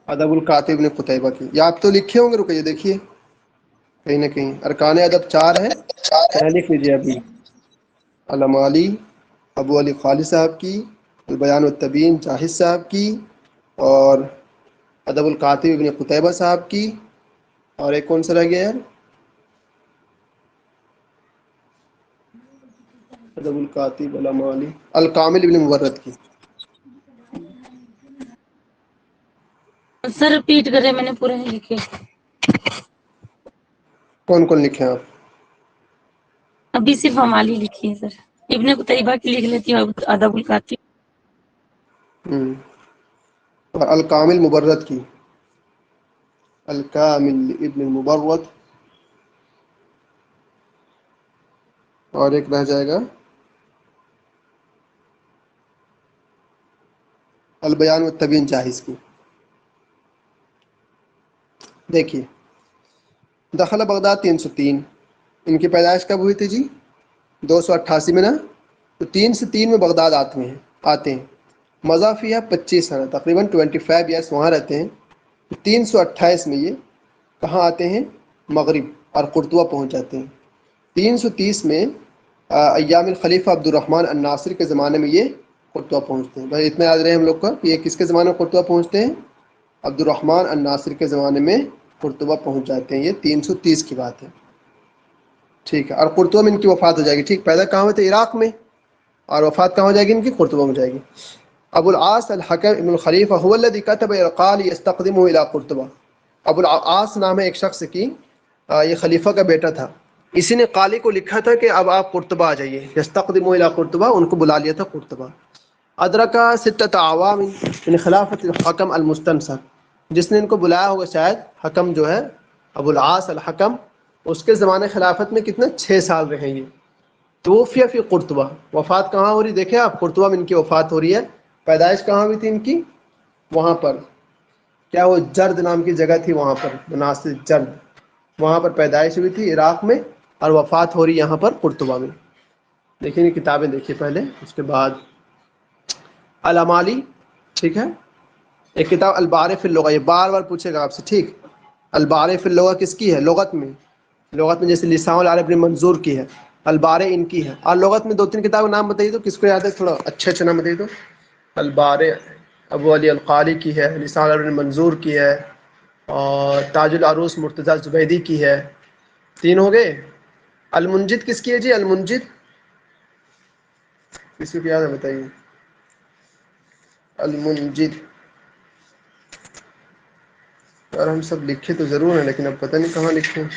ادب الکاتب ابن قتیبہ کی. یا آپ تو لکھے ہوں گے، رکیے دیکھیے کہیں نہ کہیں. ارکان ادب 4 ہیں، چاہے لکھ لیجیے ابھی. الامالی ابو علی خالد صاحب کی، البیان والتبیین جاہد صاحب کی، اور ادب الکاتب ابن قتیبہ صاحب کی. اور ایک کون سا رہ گیا یار؟ ادب الکاتب، الامالی، الکامل ابن مبرد کی. سر ریپیٹ کرے، میں نے پورے نہیں لکھے. کون کون لکھے ہیں آپ؟ ابھی صرف امالی لکھی ہے سر. ابن قتیبہ کی لکھ لیتی ہوں، ادب الکاتب. اور الکامل مبرد کی، الکامل ابن مبرد. اور ایک رہ جائے گا البیان والتبیین جاہز کی. دیکھیے، دخل بغداد 303، ان کی پیدائش کب ہوئی تھی جی؟ 288 میں نا. تو 3 سے 3 میں بغداد آتے ہیں. مضافیہ 25 سنہ، تقریباً 25 ایئرس وہاں رہتے ہیں. 328 میں یہ کہاں آتے ہیں؟ مغرب، اور قرطبہ پہنچ جاتے ہیں 330 میں۔ ایام الخلیفہ عبد الرحمن الناصر کے زمانے میں یہ قرطبہ پہنچتے ہیں۔ بھائی اتنا یاد رہے ہم لوگ کا کہ یہ کس کے زمانے میں قرطبہ پہنچتے ہیں؟ عبد الرحمن الناصر کے زمانے میں قرطبہ پہنچ جاتے ہیں، یہ 330 کی بات ہے، ٹھیک ہے۔ اور قرطبہ میں ان کی وفات ہو جائے گی، ٹھیک۔ پیدا کہاں ہوئے تھے؟ عراق میں، اور وفات کہاں ہو جائے گی ان کی؟ قرطبہ میں ہو جائے گی۔ ابو العاص الحکم ابن الخلیفہ هو الذي كتب قال يستقدمه الى قرطبہ۔ ابو العاص نام ہے ایک شخص کی، یہ خلیفہ کا بیٹا تھا، اسی نے قالی کو لکھا تھا کہ اب آپ قرطبہ آ جائیے، یستقدموا الى قرطبہ، ان کو بلا لیا تھا قرطبہ۔ ادرکا ستۃ اعوام من خلافت الحکم المستنصر، جس نے ان کو بلایا ہوگا شاید حکم جو ہے ابو العاص الحکم، اس کے زمانے خلافت میں کتنے 6 سال رہے یہ۔ توفی فی قرطبہ، وفات کہاں ہو رہی؟ دیکھیں آپ، قرطبہ میں ان کی وفات ہو رہی ہے۔ پیدائش کہاں ہوئی تھی ان کی؟ وہاں پر کیا وہ جرد نام کی جگہ تھی، وہاں پر مناسب جرد، وہاں پر پیدائش ہوئی تھی عراق میں، اور وفات ہو رہی یہاں پر قرطبہ میں۔ دیکھیں یہ کتابیں دیکھیے پہلے، اس کے بعد الامالی، ٹھیک ہے، ایک کتاب البار فی اللغہ، یہ بار بار پوچھے گا آپ سے، ٹھیک۔ البار فی اللغہ کس کی ہے؟ لغت میں، لغت میں جیسے لسان العرب ابن منظور کی ہے، البار ان کی ہے۔ اور لغت میں 2-3 کتابوں کا نام بتائیے تو، کس کو یاد ہے؟ تھوڑا اچھے اچھے نام بتائیے تو۔ البار ابو علی القاری کی ہے، لسان العرب ابن منظور کی ہے، اور تاج العروس مرتضیٰ زبیدی کی ہے۔ 3 ہو گئے۔ المنجد کس کی ہے جی؟ المنجد کس کو یاد ہے بتائیے؟ المنجد، یار ہم سب لکھے تو ضرور ہیں لیکن اب پتہ نہیں کہاں لکھے ہیں۔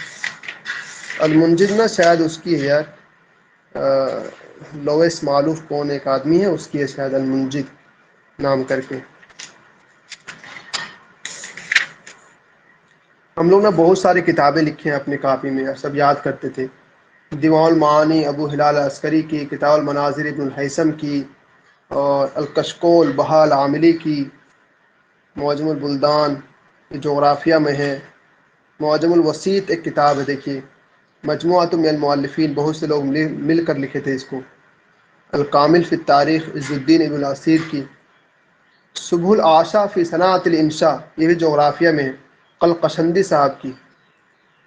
المنجد نا شاید اس کی ہے یار، لویس معلوف کون ایک آدمی ہے، اس کی ہے شاید المنجد نام کر کے۔ ہم لوگ نا بہت ساری کتابیں لکھی ہیں اپنی کاپی میں، سب یاد کرتے تھے۔ دیوان المعانی ابو ہلال عسکری کی، کتاب المناظر ابن الہیثم کی، اور الکشکول بہا العاملی کی، معجم البلدان یہ جغرافیہ میں ہے، معجم الوسیط ایک کتاب ہے دیکھیے، مجموعۃ من المؤلفین، بہت سے لوگ مل کر لکھے تھے اس کو، الکامل فی التاریخ عز الدین ابن الاسیر کی، صبح العاشا فی صناعۃ الانشاء یہ بھی جغرافیہ میں ہے، قلقشندی صاحب کی۔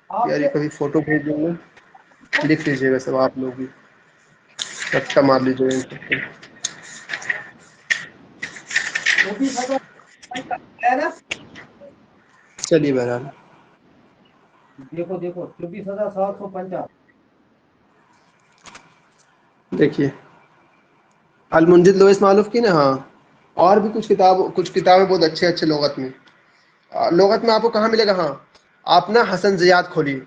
یار یہ کبھی فوٹو بھیج دوں گا، لکھ لیجیے گا سب آپ لوگ بھی، رٹا مار لیجیے گا۔ چلیے بہرحال دیکھو 24,750۔ دیکھیے المنجد لویس معلوف کی نا، ہاں۔ اور بھی کچھ کتابیں بہت اچھے اچھے لغت میں، لغت میں آپ کو کہاں ملے گا؟ ہاں آپ نا حسن زیاد کھولیے،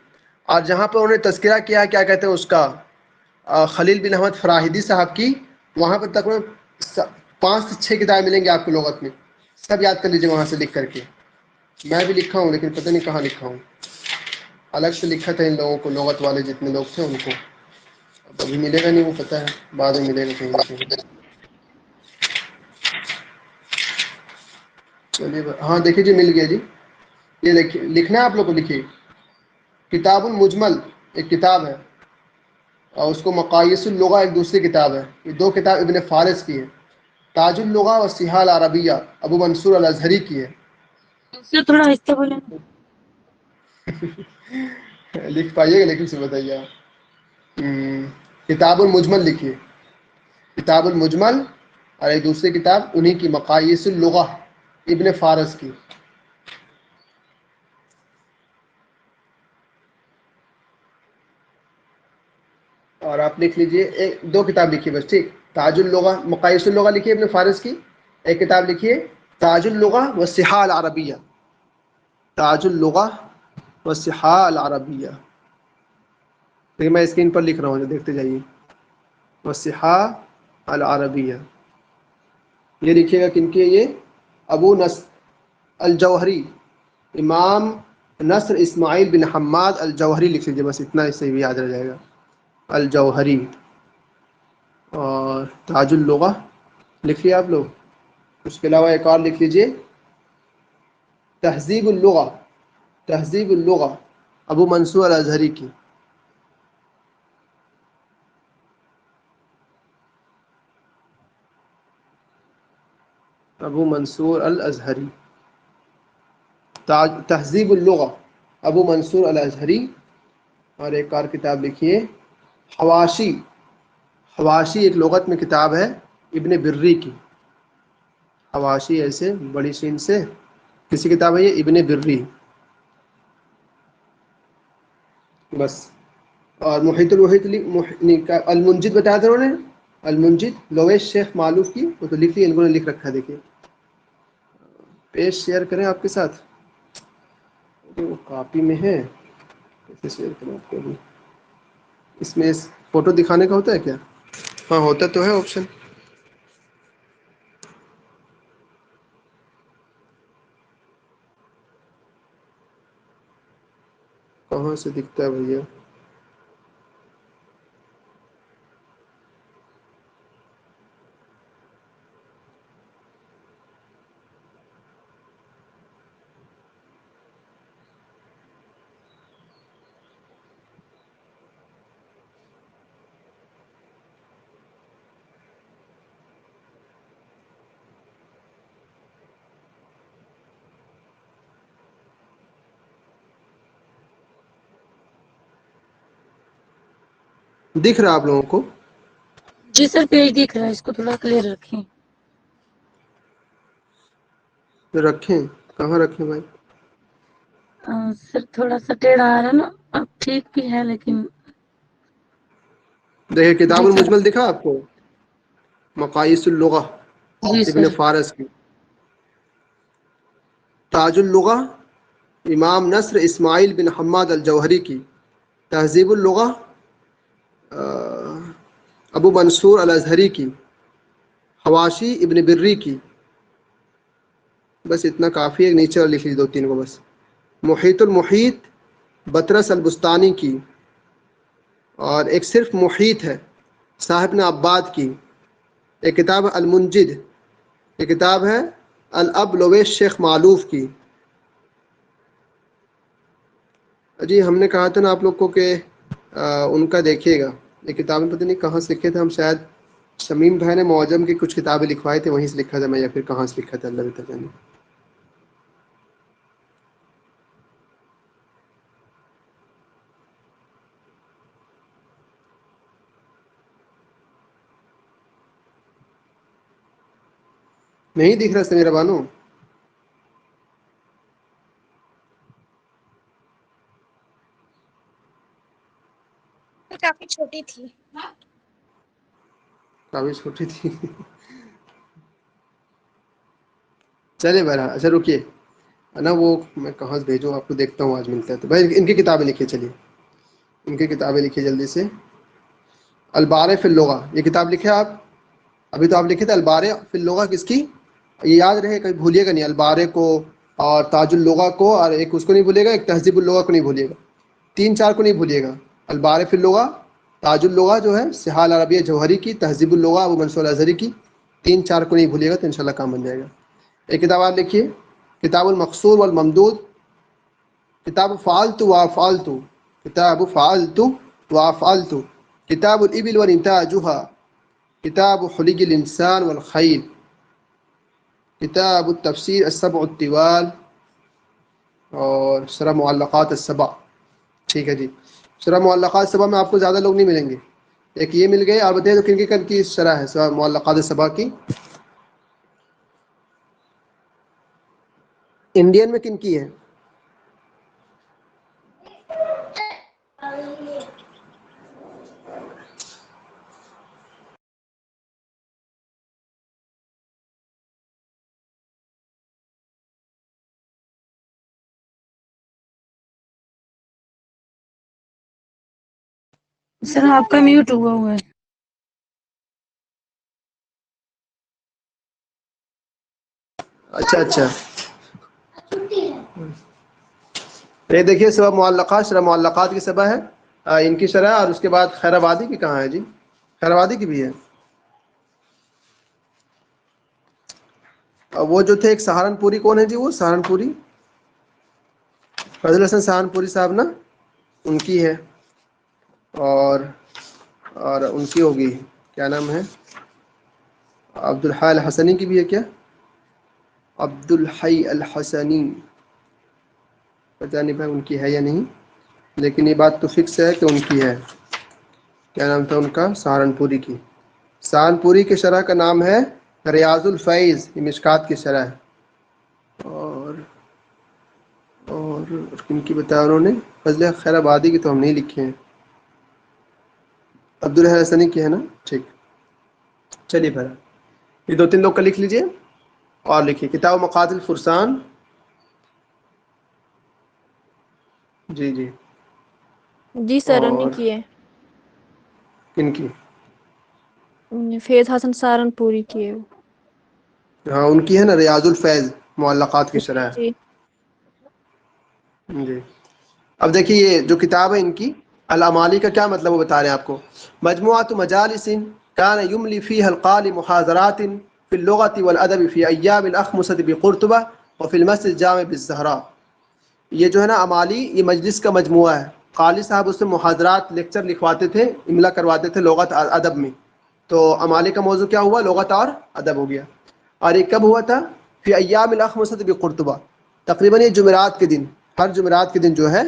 اور جہاں پر انہوں نے تذکرہ کیا ہے کیا کہتے ہیں اس کا، خلیل بن احمد فراہیدی صاحب کی، وہاں پر تقریباً 5 سے 6 کتابیں ملیں گی آپ کو لغت میں، سب یاد کر لیجیے وہاں سے لکھ کر کے۔ میں بھی لکھا ہوں لیکن پتہ نہیں کہاں لکھا ہوں، الگ سے لکھا تھا ان لوگوں کو، لغت والے جتنے لوگ تھے ان کو، اب ابھی ملے گا نہیں وہ پتہ ہے، بعد میں ملے گا کہیں نہ کہیں۔ چلیے ہاں دیکھیے جی مل گیا جی، یہ لکھنا ہے آپ لوگ کو، لکھیے کتاب المجمل ایک کتاب ہے، اور اس کو مقایس اللغہ ایک دوسری کتاب ہے، یہ 2 کتاب ابن فارس کی ہے، تاج اللغہ و صحاح العربیہ ابو منصور الازہری کی ہے۔ اس سے تھوڑا آہستہ بولے نا۔ لکھ پائیے گا لیکن سے بتائیے آپ۔ کتاب المجمل لکھیے، کتاب المجمل، اور ایک دوسری کتاب انہی کی مقایس اللغہ ابن فارس کی۔ اور آپ لکھ لیجئے 2 کتاب لکھیے بس، ٹھیک۔ تاج اللغہ مقایس اللغہ لکھیے ابن فارس کی، ایک کتاب لکھیے تاج اللغہ و صحاح العربیہ، تاج اللغہ و صحاح العربیہ، دیکھیں میں اسکرین پر لکھ رہا ہوں، جو دیکھتے جائیے، و صحاح العربیہ، یہ لکھیے گا کن کی ہے؟ یہ ابو نصر الجوہری، امام نصر اسماعیل بن حماد الجوہری لکھ لیجیے بس، اتنا اس سے بھی یاد رہ جائے گا، الجوہری۔ اور تاج اللغہ لکھیے آپ لوگ، اس کے علاوہ ایک اور لکھ لیجیے تہذیب اللغہ، تہذیب اللغہ ابو منصور الازہری کی۔ ابو منصور الازہری، تہذیب اللغہ ابو منصور الازہری، اور ایک اور کتاب لکھی ہے حواشی. حواشی ایک لغت میں کتاب ہے ابن بری کی. حواشی ایسے بڑی شین سے کسی کتاب ہے یہ ابن بری. بس. اور محیط الوحید المنجد بتایا تھا انہوں نے، المنجد لویش شیخ معلوف کی، وہ تو لکھ لی ان نے، لکھ رکھا ہے دیکھیے. پیج شیئر کریں آپ کے ساتھ، وہ کاپی میں ہے کیسے شیئر کریں آپ کو ابھی. اس میں فوٹو دکھانے کا ہوتا ہے کیا؟ ہاں ہوتا تو ہے آپشن. کہاں سے دکھتا ہے بھیا؟ دکھ رہا آپ لوگوں کو؟ جی سر پیج دکھ رہا ہے، اس کو تھوڑا کلیئر رکھیں. رکھیں کہاں رکھیں بھائی؟ سر تھوڑا سا ٹیڑھا آ رہا ہے نا، اب ٹھیک بھی ہے لیکن. دیکھیں کتاب جی سر. المجمل دکھا آپ کو؟ مقاییس اللغہ جی ابن سر. فارس کی. تاج اللغہ امام نصر اسماعیل بن حماد الجوہری کی. تہذیب اللغہ ابو منصور الازہری کی. حواشی ابن بری کی. بس اتنا کافی ہے، نیچے اور لکھ لی 2-3 کو بس. محیط المحیط بطرس البستانی کی. اور ایک صرف محیط ہے صاحب نے عباد کی. ایک کتاب المنجد، ایک کتاب ہے الاب لویش شیخ معلوف کی. جی ہم نے کہا تھا نا آپ لوگ کو کہ ان کا دیکھیے گا، یہ کتابیں پتہ نہیں کہاں سے لکھے تھے ہم، شاید شمیم بھائی نے معجم کی کچھ کتابیں لکھوائی تھے وہیں سے لکھا تھا میں، یا پھر کہاں سے لکھا تھا اللہ بہتر جانے. نہیں دکھ رہا سمیرہ بانو؟ کافی چھوٹی تھی. کافی چھوٹی تھی. چلے بہرحال اچھا رکیے نا، وہ میں کہاں سے بھیجوں آپ کو، دیکھتا ہوں آج ملتا ہے تو. بھائی ان کی کتابیں لکھیے، چلیے ان کی کتابیں لکھیے جلدی سے. البارع فی اللغہ یہ کتاب لکھے آپ، ابھی تو آپ لکھے تھے البارع فی اللغہ کس کی، یہ یاد رہے کہیں بھولیے گا نہیں. البارع کو اور تاج اللغہ کو، اور ایک اس کو نہیں بھولیے گا، ایک تہذیب اللغہ کو نہیں بھولیے گا، 3-4 کو نہیں بھولیے گا. البارع فی اللغہ، تاج اللغہ جو ہے سہال عربیہ جوہری کی، تہذیب اللغہ ابو منصور الازہری کی، 3-4 کو نہیں بھولیے گا تو انشاءاللہ کام بن جائے گا. ایک کتاب آپ لکھیے کتاب المقصور والممدود، کتاب فعلت وافعلت، کتاب فعلت وافعلت، کتاب الابل ونتاجها، کتاب خلق الانسان والخیل، کتاب التفسیر السبع الطوال، اور شرح معلقات السبع. ٹھیک ہے جی. شرح معلقات السبع میں آپ کو زیادہ لوگ نہیں ملیں گے، ایک یہ مل گئے. اور بتائیے تو کن کی شرح ہے معلقات السبع کی؟ انڈین میں کن کی ہے؟ سر آپ کا میوٹ ہوا ہوا ہے. اچھا اچھا. یہ دیکھیے سبع معلقات، شرح معلقات کی سبع ہے ان کی شرح. اور اس کے بعد خیر آبادی کی کہاں ہے جی؟ خیر آبادی کی بھی ہے. وہ جو تھے ایک سہارنپوری، کون ہے جی وہ سہارنپوری؟ فضل حسن سہارنپوری صاحب نا، ان کی ہے. اور ان کی ہوگی کیا نام ہے، عبدالحی الحسنی کی بھی ہے کیا؟ عبدالحی الحسنی پتہ نہیں بھائی ان کی ہے یا نہیں، لیکن یہ بات تو فکس ہے کہ ان کی ہے. کیا نام تھا ان کا؟ سہارنپوری کی. سہارنپوری کی شرح کا نام ہے ریاض الفیض، یہ مشکات کی شرح ہے. اور ان کی بتایا انہوں نے فضل خیر آبادی کی تو ہم نہیں لکھے ہیں. عبدالحسنی کی ہے نا؟ ٹھیک. چلیے پھر یہ 2-3 لوگ کا لکھ لیجئے اور لکھیے کتاب مقاصد الفرسان. جی جی. جی سر انہیں اور کی ہے، کن کی؟ فیض حسن سہارنپوری کی ہے. ہاں ان کی ہے نا ریاض الفیض معلقات کی جی شرح. جی. جی. اب دیکھیے یہ جو کتاب ہے ان کی الامالی کا کیا مطلب وہ بتا رہے ہیں آپ کو. مجموعۃ مجالس کان یملی فیها القاری محاضرات فی اللغة والادب فی ایام الاخمسة بقرطبہ وفی المسجد الجامع بالزہراء. یہ جو ہے نا امالی یہ مجلس کا مجموعہ ہے. قالی صاحب اس میں محاضرات لیکچر لکھواتے تھے، املا کرواتے تھے لغت ادب میں. تو امالی کا موضوع کیا ہوا؟ لغت اور ادب ہو گیا. اور یہ کب ہوا تھا؟ فی ایام الاخمسة بقرطبہ، تقریباً یہ جمعرات کے دن، ہر جمعرات کے دن جو ہے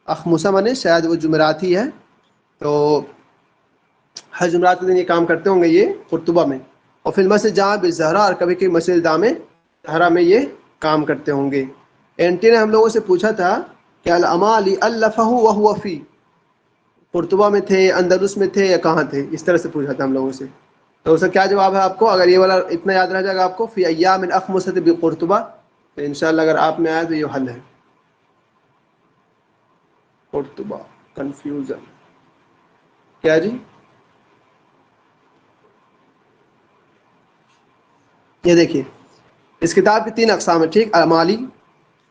اخمسہ منے شاید وہ جمعرات ہی ہے، تو ہر جمعرات کے دن یہ کام کرتے ہوں گے یہ قرطبہ میں. اور پھر مسجد جامع بالزہراء، اور کبھی کبھی مسجد جامع زہرا میں یہ کام کرتے ہوں گے. اینٹی نے ہم لوگوں سے پوچھا تھا کہ الامالی الفہ وہو فی، قرطبہ میں تھے، اندلس میں تھے یا کہاں تھے؟ اس طرح سے پوچھا تھا ہم لوگوں سے. تو اس کا کیا جواب ہے آپ کو؟ اگر یہ والا اتنا یاد رہ جائے گا آپ کو فی ایام الاخمسة بقرطبہ، تو انشاءاللہ اگر آپ میں آئے تو یہ حل ہے. قرطبہ کنفیوژن کیا جی؟ یہ دیکھیے اس کتاب کی 3 اقسام ہیں. ٹھیک.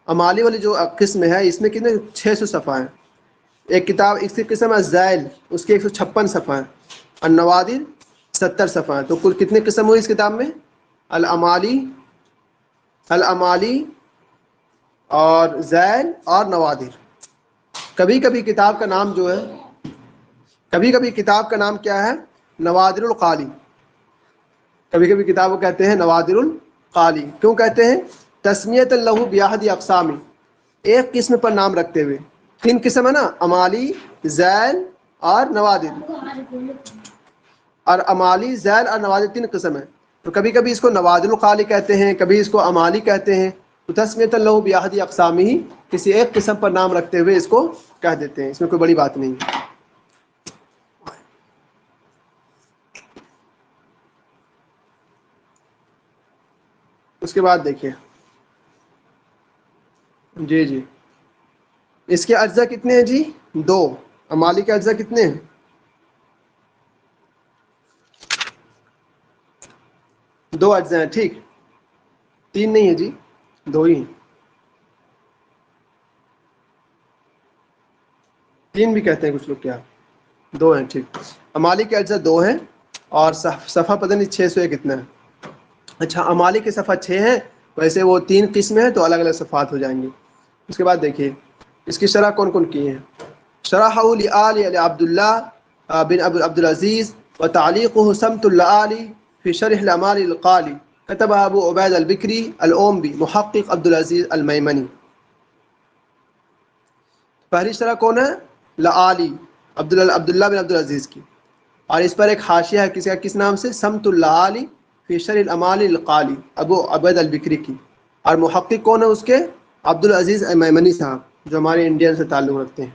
امالی والی جو قسم ہے اس میں کتنے 600 صفحہ ہیں. ایک کتاب اس کی قسم ہے الزائل، اس کے 156 صفحہ ہیں. النوادر 70 صفحہ ہیں. تو کل کتنے قسم ہوئی اس کتاب میں؟ الامالی اور زائل اور نوادر. کبھی کبھی کتاب کا نام جو ہے، کبھی کبھی کتاب کا نام کیا ہے؟ نوادر القالی. کبھی کبھی کتاب کو کہتے ہیں نوادر القالی. کیوں کہتے ہیں؟ تسمیۃ لہ باحد اقسام، ایک قسم پر نام رکھتے ہوئے. 3 قسم ہے نا، امالی، زائل اور نوادر. اور امالی، زائل اور نوادر 3 قسم ہیں. تو کبھی کبھی اس کو نوادر القالی کہتے ہیں، کبھی اس کو امالی کہتے ہیں. تو تسمیۃ لہ باحد اقسامہ، کسی ایک قسم پر نام رکھتے ہوئے اس کو کہہ دیتے ہیں. اس میں کوئی بڑی بات نہیں. اس کے بعد دیکھیے، جی جی اس کے اجزاء کتنے ہیں جی؟ 2. امالی کے اجزاء کتنے ہیں؟ 2 اجزاء ہیں. ٹھیک. 3 نہیں ہے جی، 2 ہی ہیں. 3 بھی کہتے ہیں کچھ لوگ، کیا 2 ہیں. ٹھیک. امالی کے اجزاء 2 ہیں اور صفحہ پتہ نہیں 600 ہے کتنا ہے. اچھا امالی کے صفحہ 6 ہیں، ویسے وہ 3 قسم ہیں تو الگ الگ صفحات ہو جائیں گے. اس کے بعد دیکھیے اس کی شرح کون کون کی ہیں. شرحہ لآل عبداللہ بن عبد العزیز وتعلیقہ سمت الآلی فی شرح الامالی القالی، کتبہ ابو عبید البکری الاومبی محقق عبد العزیز المیمنی. پہلی شرح کون ہے؟ لآلی عبداللہ بن عبد العزیز کی. اور اس پر ایک حاشیہ ہے کسی کا، کس نام سے؟ سمت الآلی فی شرح الامالی القالی، ابو عبید البکری کی. اور محقق کون ہے اس کے؟ عبد العزیز المیمنی صاحب، جو ہمارے انڈین سے تعلق رکھتے ہیں.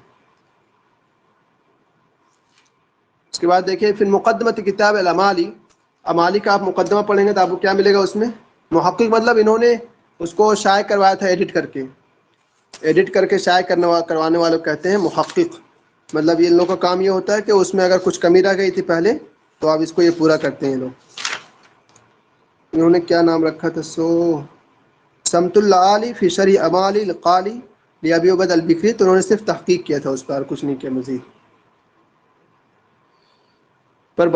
اس کے بعد دیکھیے پھر مقدمۃ کتاب الامالی، امالی کا آپ مقدمہ پڑھیں گے تو آپ کو کیا ملے گا اس میں؟ محقق مطلب انہوں نے اس کو شائع کروایا تھا ایڈٹ کر کے شائع کروانے والوں کہتے ہیں محقق. مطلب یہ ان لوگوں کا کام یہ ہوتا ہے کہ اس میں اگر کچھ کمی رہ گئی تھی پہلے تو اب اس کو یہ پورا کرتے ہیں لوگ. انہوں نے کیا نام رکھا تھا؟ سمت الآلی فی شرح امالی القالی لابی عبید البکری. تو انہوں نے صرف تحقیق کیا تھا اس پر، کچھ نہیں کیا مزید. پر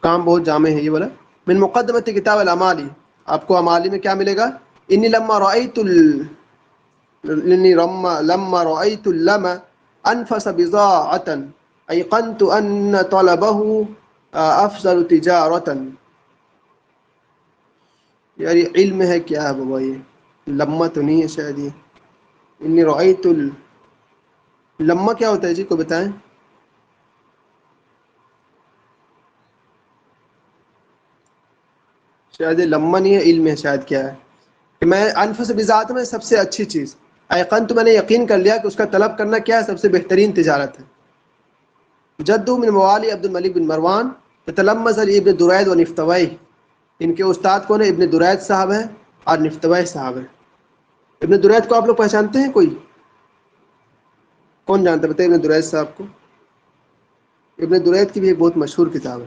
کام بہت جامع ہے یہ والا. من مقدمۃ کتاب الامالی، آپ کو امالی میں کیا ملے گا؟ لما رأيت اللم انفس بضاعة ایقنت ان طلبه افضل تجارة. یار یہ علم ہے کیا ہے بابا؟ یہ لمہ تو نہیں ہے شاید. یہ انی رأيت لما کیا ہوتا ہے جی، کوئی بتائیں؟ شاید یہ لما نہیں ہے، علم ہے شاید. کیا ہے کہ میں انفس بذات میں سب سے اچھی چیز ایقن، تو میں نے یقین کر لیا کہ اس کا طلب کرنا کیا ہے، سب سے بہترین تجارت ہے. جدو من موالی عبد الملک بن مروان تلمذ علی ابن درید و نفتوی، ان کے استاد کون ہے؟ ابن درید صاحب ہیں اور نفتوی صاحب ہیں. ابن درید کو آپ لوگ پہچانتے ہیں؟ کوئی کون جانتا ہے؟ بتائیے ابن درید صاحب کو. ابن درید کی بھی ایک بہت مشہور کتاب ہے.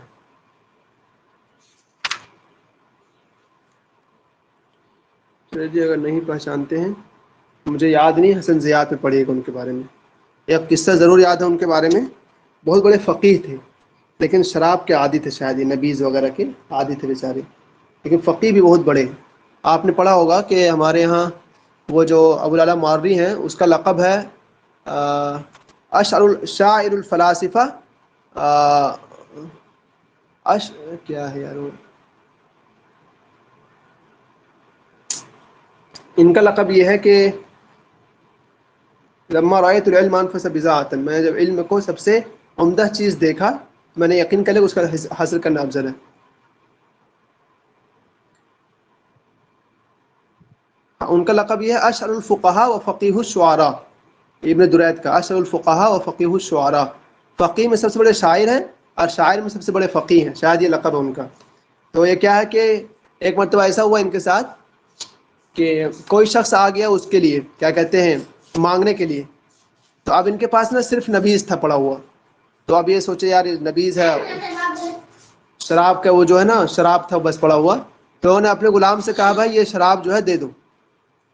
جی اگر نہیں پہچانتے ہیں، مجھے یاد نہیں، حسن زیاد میں پڑھیے گا ان کے بارے میں. ایک قصہ ضرور یاد ہے ان کے بارے میں. بہت بڑے فقیہ تھے لیکن شراب کے عادی تھے، شاید یہ نبیذ وغیرہ کے عادی تھے بیچارے، لیکن فقیہ بھی بہت بڑے. آپ نے پڑھا ہوگا کہ ہمارے ہاں وہ جو ابو العلا ماوردی ہیں، اس کا لقب ہے شاعر الفلاسفہ. کیا ہے یار وہ، ان کا لقب یہ ہے کہ لما رأيت العلم انفس بذات، میں جب علم کو سب سے عمدہ چیز دیکھا میں نے یقین کر لیا اس کا حاصل کرنا افضل ہے. ان کا لقب یہ ہے اشعر الفقہاء و فقیہ الشعراء. ابن درید کا اشعر الفقہاء و فقیہ الشعراء، فقیہ میں سب سے بڑے شاعر ہیں اور شاعر میں سب سے بڑے فقیہ ہیں، شاید یہ لقب ہے ان کا. تو یہ کیا ہے کہ ایک مرتبہ ایسا ہوا ان کے ساتھ کہ کوئی شخص آ گیا اس کے لیے، کیا کہتے ہیں، مانگنے کے لیے. تو اب ان کے پاس نا صرف نبیذ تھا پڑا ہوا. تو اب یہ سوچے یار نبیذ ہے، شراب کا وہ جو ہے نا شراب تھا بس پڑا ہوا. تو انہوں نے اپنے غلام سے کہا بھائی یہ شراب جو ہے دے دو.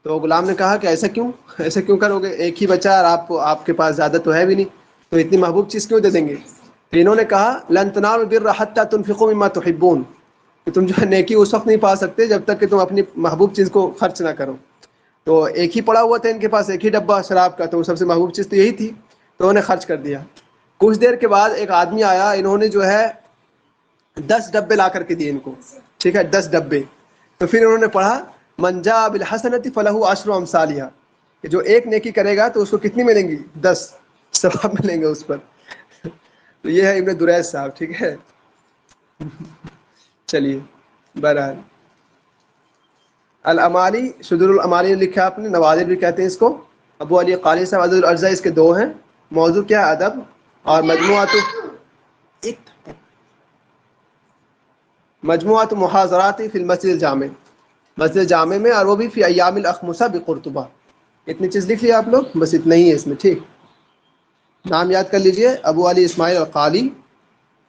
تو غلام نے کہا کہ ایسا کیوں کرو گے، ایک ہی بچہ اور آپ کے پاس زیادہ تو ہے بھی نہیں، تو اتنی محبوب چیز کیوں دے دیں گے. تو انہوں نے کہا لن تنالوا البر حتى تنفقوا مما تحبون، کہ تم جو ہے نیکی اس وقت نہیں پا سکتے جب تک کہ تم اپنی محبوب چیز کو خرچ نہ کرو. تو ایک ہی پڑا ہوا تھا ان کے پاس، ایک ہی ڈبہ شراب کا، تو سب سے محبوب چیز تو یہی تھی، تو انہوں نے خرچ کر دیا. کچھ دیر کے بعد ایک آدمی آیا، انہوں نے جو ہے 10 ڈبے لا کر کے دیے ان کو، ٹھیک ہے 10 ڈبے. تو پھر انہوں نے پڑھا من جاء بالحسنۃ فلہ عشر امثالها، کہ جو ایک نیکی کرے گا تو اس کو کتنی ملیں گی؟ 10 ثواب ملیں گے اس پر. تو یہ ہے ابن درید صاحب، ٹھیک ہے. چلیے بہرحال الامالی، شذور الامالی لکھا آپ نے، نوادر بھی کہتے ہیں اس کو. ابو علی قاری صاحب عدد الارضاء اس کے 2 ہیں. موضوع کیا ہے؟ ادب. اور مجموعات محاضرات فی المسجد الجامع، مسجد جامع میں، اور وہ بھی فی ایام الاخمسہ بقرطبہ. اتنی چیز لکھ لی آپ لوگ، بس اتنا ہی ہے اس میں، ٹھیک. نام یاد کر لیجئے، ابو علی اسماعیل القالی،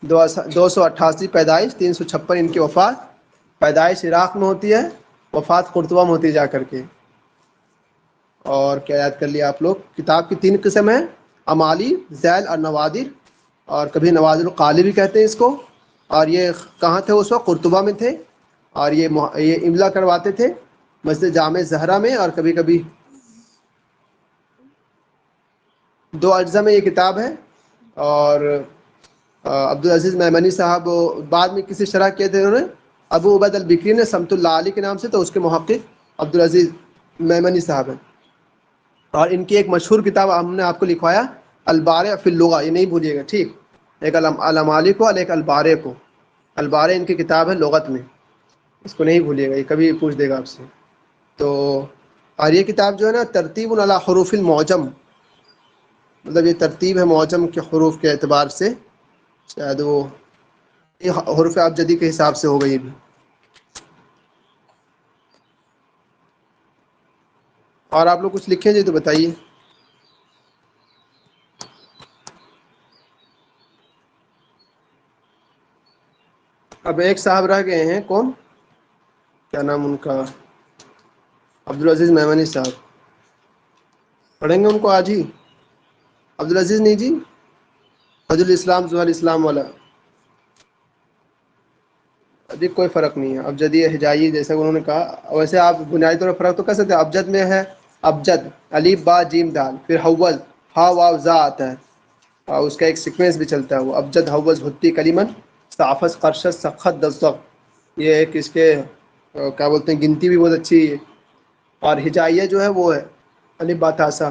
288 پیدائش، 356 ان کی وفات. پیدائش عراق میں ہوتی ہے، وفات قرطبہ میں ہوتی ہے جا کر کے. اور کیا یاد کر لیا آپ لوگ؟ کتاب کی 3 قسم ہیں، امالی، ذیل اور نوادر، اور کبھی نوادر القالی بھی کہتے ہیں اس کو. اور یہ کہاں تھے اس وقت؟ قرطبہ میں تھے. اور یہ املا کرواتے تھے مسجد جامع زہرا میں. اور کبھی کبھی 2 اجزاء میں یہ کتاب ہے. اور عبدالعزیز میمنی صاحب بعد میں کسی شرح کیے تھے انہوں نے، ابو عبید البکری نے سمت اللہ علی کے نام سے، تو اس کے محقق عبدالعزیز میمنی صاحب ہیں. اور ان کی ایک مشہور کتاب ہم نے آپ کو لکھوایا البارع فی اللغہ، یہ نہیں بھولیے گا، ٹھیک. ایک الامالی کو اور ایک البارع کو. البارع ان کی کتاب ہے لغت میں، اس کو نہیں بھولیے گا، یہ کبھی پوچھ دے گا آپ سے. تو اور یہ کتاب جو ہے نا ترتیب علی حروف المعجم، مطلب یہ ترتیب ہے معجم کے حروف کے اعتبار سے، شاید وہ حروف ابجدی کے حساب سے ہوگا یہ بھی. اور آپ لوگ کچھ لکھیں جی تو بتائیے. اب ایک صاحب رہ گئے ہیں، کون، کیا نام ان کا، عبدالعزیز میمنی صاحب. پڑھیں گے ان کو آج ہی؟ عبدالعزیز نہیں جی، حج الاسلام ظہر اسلام والا. ابھی کوئی فرق نہیں ہے، ابجدی ہجائی جیسا انہوں نے کہا. ویسے آپ بنیادی طور پر فرق تو کر سکتے ہیں. ابجد میں ہے ابجد، الف با جیم دال، پھر حول ہا واو زا آتا ہے، اور اس کا ایک سیکوینس بھی چلتا ہے، وہ ابجد حوض ہتی کلیمن صافس قرشت سخت دزق. یہ ایک اس کے کیا بولتے ہیں، گنتی بھی بہت اچھی ہے. اور ہجائیہ جو ہے وہ ہے الف با تا سا.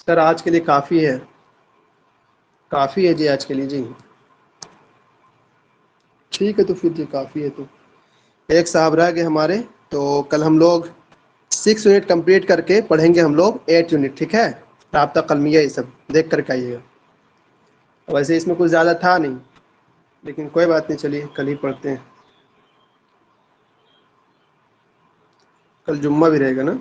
سر آج کے لیے کافی ہے، کافی ہے جی آج کے لیے جی. ٹھیک ہے تو پھر جی کافی ہے. تو ایک صاحب رہ گئے ہمارے، تو کل ہم لوگ 6 یونٹ کمپلیٹ کر کے پڑھیں گے ہم لوگ 8 یونٹ. ٹھیک ہے، رابطہ قلمیہ یہ سب دیکھ کر کے آئیے گا. ویسے اس میں کچھ زیادہ تھا نہیں، لیکن کوئی بات نہیں، چلیے کل ہی پڑھتے ہیں. کل جمعہ بھی رہے گا نا.